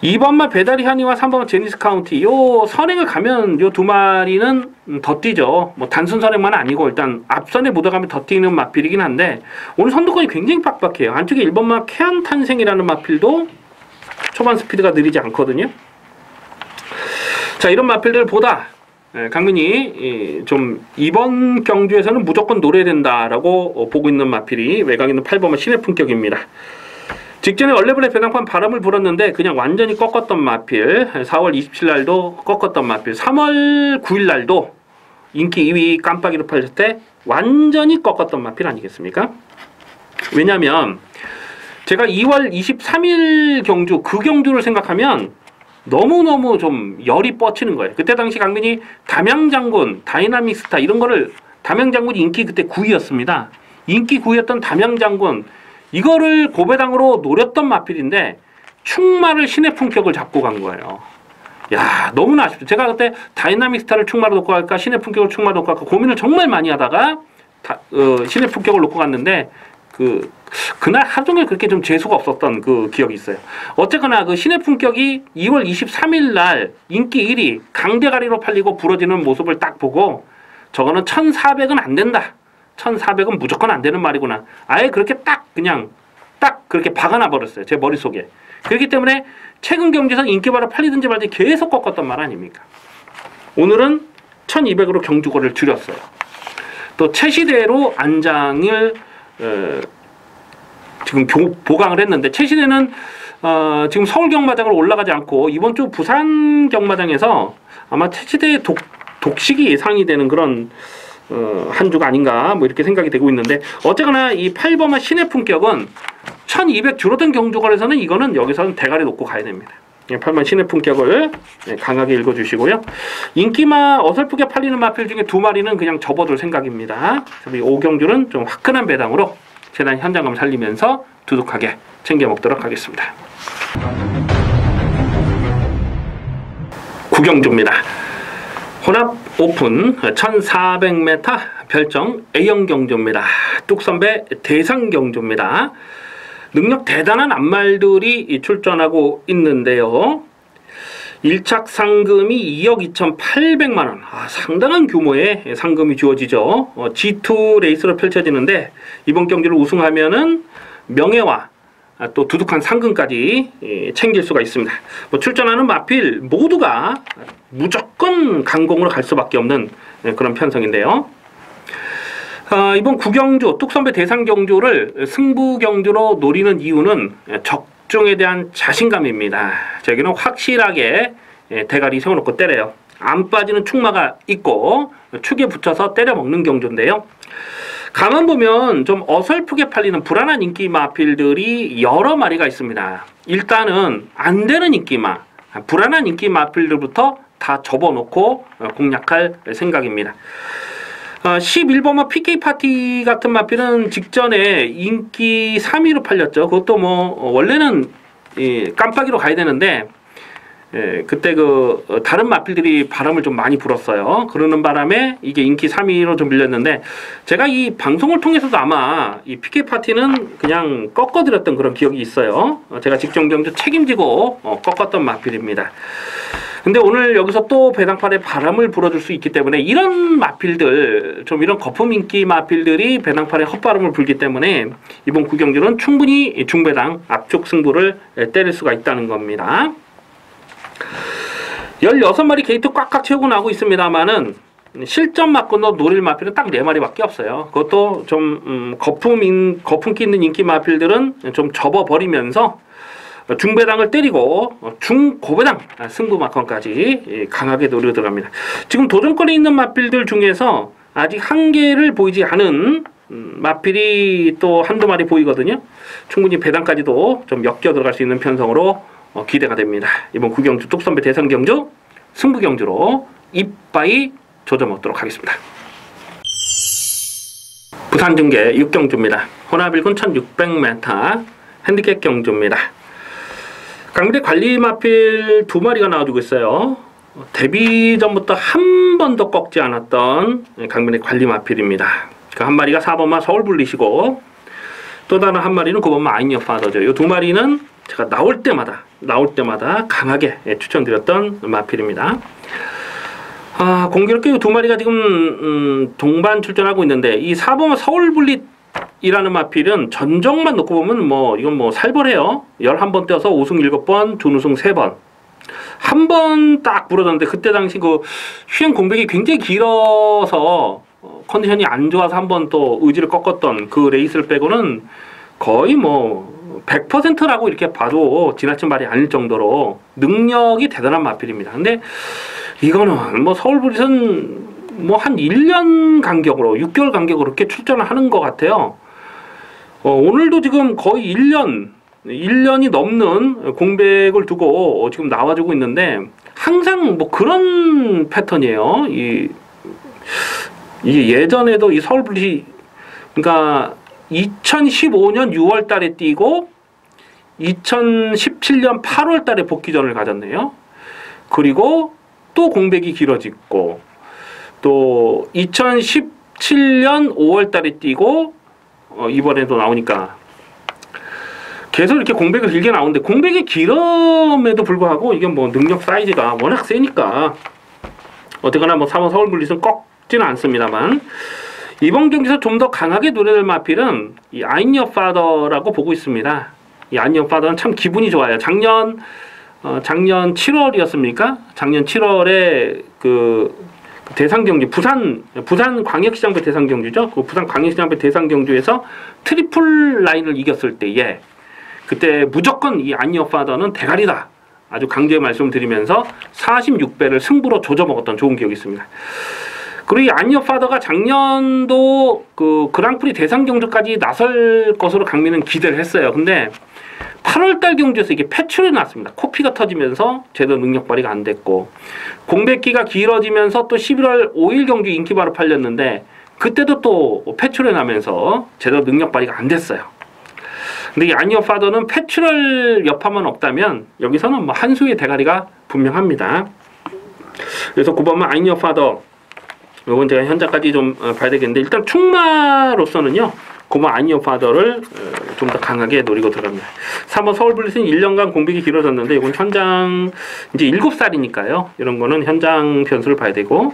2번마 배다리 한이와 3번마 제니스 카운티 요 선행을 가면 요 두 마리는 더 뛰죠. 뭐 단순 선행만 아니고 일단 앞선에 묻어가면 더 뛰는 마필이긴 한데 오늘 선두권이 굉장히 빡빡해요. 안쪽에 1번마 캐안 탄생이라는 마필도 초반 스피드가 느리지 않거든요. 자, 이런 마필들보다 강민이 좀 이번 경주에서는 무조건 노려야 된다라고 보고 있는 마필이 외곽 있는 8번마 신의 품격입니다. 직전에 얼레블레 배당판 바람을 불었는데 그냥 완전히 꺾었던 마필, 4월 27일 날도 꺾었던 마필, 3월 9일 날도 인기 2위 깜빡이로 팔렸을 때 완전히 꺾었던 마필 아니겠습니까? 왜냐면 제가 2월 23일 경주, 그 경주를 생각하면 너무너무 좀 열이 뻗치는 거예요. 그때 당시 강민이 담양장군, 다이나믹스타 이런 거를, 담양장군이 인기 그때 9위였습니다. 인기 9위였던 담양장군 이거를 고배당으로 노렸던 마필인데 충마를 신의 품격을 잡고 간 거예요. 야, 너무나 아쉽죠. 제가 그때 다이나믹스타를 충마로 놓고 갈까 신의 품격을 충마로 놓고 갈까 고민을 정말 많이 하다가 신의 품격을 놓고 갔는데 그날 하루 종일 그렇게 좀 재수가 없었던 그 기억이 있어요. 어쨌거나 그 신의 품격이 2월 23일 날 인기 1위 강대가리로 팔리고 부러지는 모습을 딱 보고 저거는 1400은 안 된다. 1400은 무조건 안 되는 말이구나. 아예 그렇게 그냥 그렇게 박아놔 버렸어요. 제 머릿속에. 그렇기 때문에 최근 경주에서 인기바로 팔리든지 말든지 계속 꺾었던 말 아닙니까? 오늘은 1200으로 경주거리를 줄였어요. 또 최시대로 안장을 지금 보강을 했는데 최시대는 지금 서울 경마장으로 올라가지 않고 이번 주 부산 경마장에서 아마 최시대의 독식이 예상이 되는 그런 한 주가 아닌가 뭐 이렇게 생각이 되고 있는데 어쨌거나 이 8번마 신의 품격은 1200 줄어든 경주거리에서는 이거는 여기서는 대가리 놓고 가야 됩니다. 8번마 신의 품격을 강하게 읽어주시고요. 인기마 어설프게 팔리는 마필 중에 두 마리는 그냥 접어둘 생각입니다. 이 5경주는 좀 화끈한 배당으로 재단 현장감 살리면서 두둑하게 챙겨 먹도록 하겠습니다. 9경주입니다. 혼합 오픈 1400m 별정 A형 경주입니다. 뚝선배 대상 경주입니다. 능력 대단한 앞말들이 출전하고 있는데요. 1착 상금이 2억 2,800만원. 상당한 규모의 상금이 주어지죠. G2 레이스로 펼쳐지는데 이번 경기를 우승하면은 명예와 또 두둑한 상금까지 챙길 수가 있습니다. 출전하는 마필 모두가 무조건 강공으로 갈 수밖에 없는 그런 편성인데요. 이번 9경주 뚝선배 대상 경주를 승부 경주로 노리는 이유는 적중에 대한 자신감입니다. 저기는 확실하게 대가리 세워놓고 때려요. 안 빠지는 충마가 있고 축에 붙여서 때려 먹는 경주인데요. 가만 보면 좀 어설프게 팔리는 불안한 인기 마필들이 여러 마리가 있습니다. 일단은 안 되는 인기마, 불안한 인기 마필들부터 다 접어놓고 공략할 생각입니다. 11번마 PK 파티 같은 마필은 직전에 인기 3위로 팔렸죠. 그것도 원래는 깜빡이로 가야 되는데 그때 다른 마필들이 바람을 좀 많이 불었어요. 그러는 바람에 이게 인기 3위로 좀 밀렸는데 제가 이 방송을 통해서도 아마 이 PK 파티는 그냥 꺾어드렸던 그런 기억이 있어요. 제가 직전 경주 책임지고 꺾었던 마필입니다. 근데 오늘 여기서 또 배당판에 바람을 불어줄 수 있기 때문에 이런 마필들, 좀 이런 거품 인기 마필들이 배당판에 헛바람을 불기 때문에 이번 9경주는 충분히 중배당 압축 승부를 때릴 수가 있다는 겁니다. 16마리 게이트 꽉꽉 채우고 나오고 있습니다만은 실점 맞고도 노릴 마필은 딱 4마리밖에 없어요. 그것도 좀 거품기 있는 인기 마필들은 좀 접어버리면서 중배당을 때리고 중고배당 승부 마컨까지 강하게 노려 들어갑니다. 지금 도전권에 있는 마필들 중에서 아직 한계를 보이지 않은 마필이 또 한두 마리 보이거든요. 충분히 배당까지도 좀 엮여 들어갈 수 있는 편성으로 기대가 됩니다. 이번 9경주 뚝선배 대상 경주 승부 경주로 이빠이 조져 먹도록 하겠습니다. 부산 중계 6경주입니다. 혼합 1군 1600m 핸디캡 경주입니다. 강민의 관리 마필 2마리가 나와주고 있어요. 데뷔 전부터 한 번도 꺾지 않았던 강민의 관리 마필입니다. 그 한 마리가 4번마 서울 불리시고 또 다른 한 마리는 9번마 아이니어 파더죠. 이 2마리는 제가 나올 때마다 강하게 추천드렸던 마필입니다. 공교롭게 두 마리가 지금 동반 출전하고 있는데, 이 4번 서울블릿이라는 마필은 전적만 놓고 보면 뭐 이건 뭐 살벌해요. 11번 뛰어서 5승 7번, 준우승 3번. 한 번 딱 부러졌는데, 그때 당시 그 휘행 공백이 굉장히 길어서 컨디션이 안 좋아서 한 번 또 의지를 꺾었던 그 레이스를 빼고는 거의 뭐 100%라고 이렇게 봐도 지나친 말이 아닐 정도로 능력이 대단한 마필입니다. 근데 이거는 뭐 서울브릿은 뭐 한 1년 간격으로 6개월 간격으로 이렇게 출전을 하는 것 같아요. 오늘도 지금 거의 1년이 넘는 공백을 두고 지금 나와주고 있는데, 항상 뭐 그런 패턴이에요. 이 예전에도 이 서울블릿이, 그러니까 2015년 6월 달에 뛰고 2017년 8월 달에 복귀전을 가졌네요. 그리고 또 공백이 길어지고, 또 2017년 5월 달에 뛰고 이번에도 나오니까 계속 이렇게 공백을 길게 나오는데, 공백이 길음에도 불구하고 이게 뭐 능력 사이즈가 워낙 세니까 어쨌거나 뭐 3번 서울블릿은 꺾지는 않습니다만, 이번 경기에서 좀 더 강하게 노려될 마필은 이 I'm Your Father라고 보고 있습니다. 이 I'm Your Father는 참 기분이 좋아요. 작년 7월이었습니까? 작년 7월에 그 대상 경주, 부산 광역시장배 대상 경주죠. 그 부산 광역시장배 대상 경주에서 트리플 라인을 이겼을 때에, 그때 무조건 이 I'm Your Father는 대가리다, 아주 강조해 말씀드리면서 46배를 승부로 조져 먹었던 좋은 기억이 있습니다. 그리고 이 I'm Your Father가 작년도 그 그랑프리 대상 경주까지 나설 것으로 강민은 기대를 했어요. 근데 8월달 경주에서 이게 폐출이 났습니다. 코피가 터지면서 제대로 능력 발휘가 안 됐고, 공백기가 길어지면서 또 11월 5일 경주 인기바로 팔렸는데, 그때도 또 폐출이 나면서 제대로 능력 발휘가 안 됐어요. 근데 이 I'm Your Father는 폐출할 여파만 없다면 여기서는 뭐 한 수의 대가리가 분명합니다. 그래서 9번은 I'm Your Father, 이건 제가 현재까지 좀 봐야 되겠는데, 일단 충마로서는요, 9번 I'm Your Father를 좀 더 강하게 노리고 들어갑니다. 3번 서울블릿은 1년간 공백이 길어졌는데, 이건 현장 이제 7살이니까요. 이런 거는 현장 변수를 봐야 되고,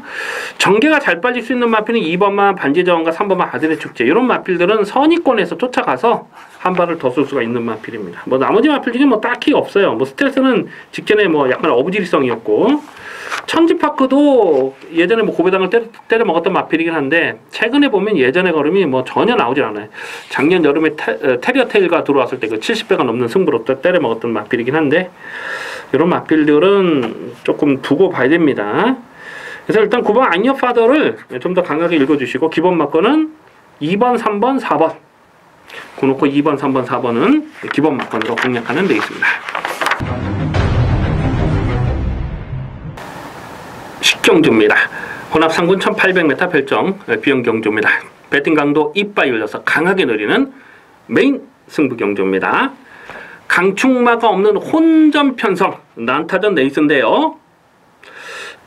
전개가 잘 빠질 수 있는 마필은 2번만 반지저항과 3번만 아들의 축제, 이런 마필들은 선의권에서 쫓아가서 한 발을 더 쏠 수가 있는 마필입니다. 뭐 나머지 마필 중에 뭐 딱히 없어요. 뭐 스텔스는 직전에 뭐 약간 어부지리성이었고, 천지파크도 예전에 뭐 고배당을 때려 먹었던 마필이긴 한데, 최근에 보면 예전의 걸음이 뭐 전혀 나오질 않아요. 작년 여름에 테리어 테일가 들어왔을 때 그 70배가 넘는 승부로 때려 먹었던 마필이긴 한데, 이런 마필들은 조금 두고 봐야 됩니다. 그래서 일단 9번 I'm Your Father를 좀 더 강하게 읽어주시고, 기본 막건은 2번, 3번, 4번 그놓고 2번, 3번, 4번은 기본 막건으로 공략하는 데 있습니다. 식경주입니다. 혼합 상군 1800m 별정 비용 경주입니다. 배팅 강도 이빠이 올려서 강하게 노리는 메인 승부 경주입니다. 강충마가 없는 혼전 편성 난타전 레이스인데요.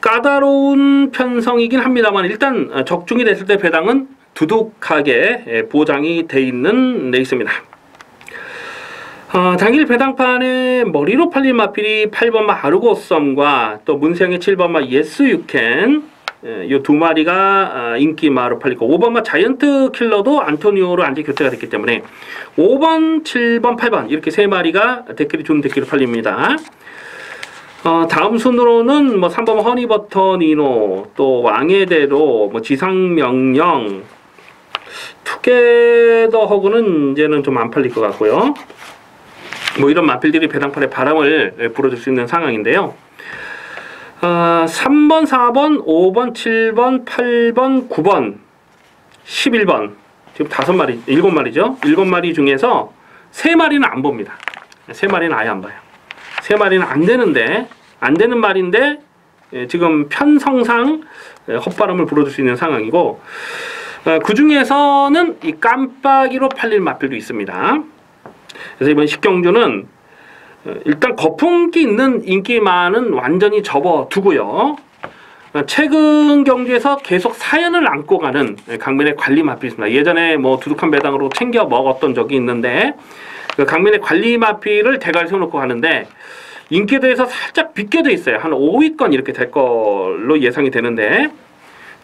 까다로운 편성이긴 합니다만, 일단 적중이 됐을 때 배당은 두둑하게 보장이 돼 있는 레이스입니다. 당일 배당판에 머리로 팔린 마필이 8번마 아르고썸과 또 문세영의 7번마 예스 유캔, 이 두 마리가 인기마로 팔리고, 5번마 자이언트 킬러도 안토니오로 안제 교체가 됐기 때문에 5번, 7번, 8번 이렇게 세 마리가 데끼리 좋은 데끼리 팔립니다. 다음 순으로는 뭐 3번 허니버터 니노, 또 왕의 대로, 뭐 지상명령, 투게더허그는 이제는 좀 안 팔릴 것 같고요. 뭐 이런 마필들이 배당판에 바람을 불어줄 수 있는 상황인데요. 3번, 4번, 5번, 7번, 8번, 9번, 11번 지금 5마리, 7마리죠. 7마리 중에서 3마리는 안 봅니다. 3마리는 아예 안 봐요. 3마리는 안 되는 말인데 지금 편성상 헛바람을 불어줄 수 있는 상황이고, 그 중에서는 이 깜빡이로 팔릴 마필도 있습니다. 그래서 이번 식경주는 일단 거품기 있는 인기만은 완전히 접어두고요. 최근 경주에서 계속 사연을 안고 가는 강민의 관리 마필이 있습니다. 예전에 뭐 두둑한 배당으로 챙겨 먹었던 적이 있는데, 그 강민의 관리마필을 대가리 세워놓고 하는데 인기도에서 살짝 비껴져 있어요. 한 5위권 이렇게 될 걸로 예상이 되는데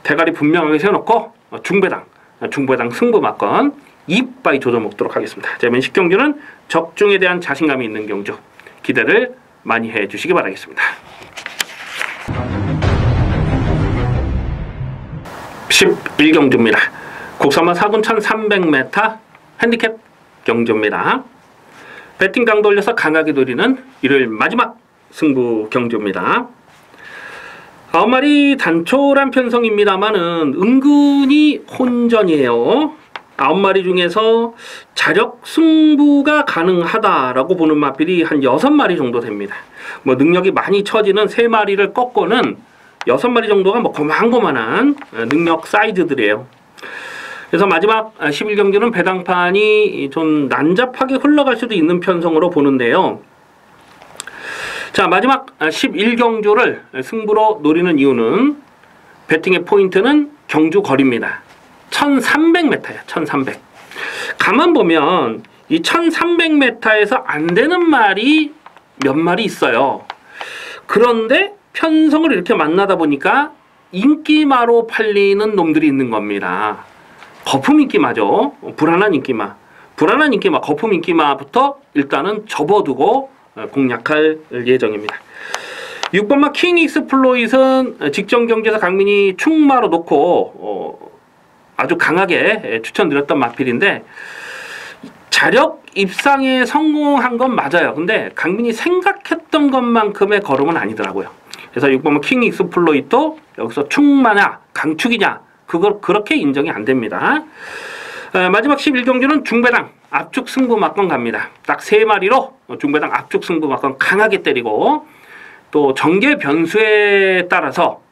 대가리 분명하게 세워놓고 중배당 승부mak건 이빠이 조져 먹도록 하겠습니다. 자, 맨식 경주는 적중에 대한 자신감이 있는 경주 기대를 많이 해주시기 바라겠습니다. 11경주입니다. 국산마 4군 1300m 핸디캡 경주입니다. 배팅 강도 올려서 강하게 노리는 일요일 마지막 승부 경주입니다. 9마리 단촐한 편성입니다만은 은근히 혼전이에요. 9마리 중에서 자력 승부가 가능하다라고 보는 마필이 한 6마리 정도 됩니다. 뭐 능력이 많이 처지는 3마리를 꺾고는 6마리 정도가 뭐 고만고만한 능력 사이즈들이에요. 그래서 마지막 11경기는 배당판이 좀 난잡하게 흘러갈 수도 있는 편성으로 보는데요. 자, 마지막 11경주를 승부로 노리는 이유는 배팅의 포인트는 경주 거리입니다. 1300m예요. 1300. 가만 보면 이 1300m에서 안 되는 말이 몇 마리 있어요. 그런데 편성을 이렇게 만나다 보니까 인기마로 팔리는 놈들이 있는 겁니다. 거품 인기마죠. 불안한 인기마. 거품 인기마부터 일단은 접어두고 공략할 예정입니다. 6번마 킹 익스플로잇은 직전 경기에서 강민이 충마로 놓고 아주 강하게 추천드렸던 마필인데 자력 입상에 성공한 건 맞아요. 근데 강민이 생각했던 것만큼의 걸음은 아니더라고요. 그래서 6번마 킹 익스플로잇도 여기서 충마냐 강축이냐 그렇게 인정이 안 됩니다. 마지막 11경주는 중배당 압축 승부mak건 갑니다. 딱 3마리로 중배당 압축 승부mak건 강하게 때리고 또 전개 변수에 따라서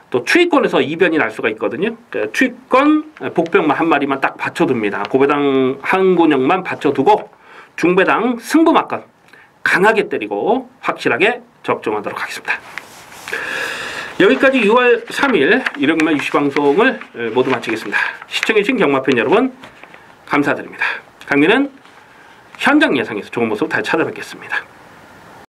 또 추위권에서 이변이 날 수가 있거든요. 추위권 복병만 한 마리만 딱 받쳐둡니다. 고배당 한 군역만 받쳐두고 중배당 승부mak건 강하게 때리고 확실하게 적중하도록 하겠습니다. 여기까지 6월 3일 일요일만 유시방송을 모두 마치겠습니다. 시청해주신 경마팬 여러분 감사드립니다. 강민은 현장 예상에서 좋은 모습 다시 찾아뵙겠습니다.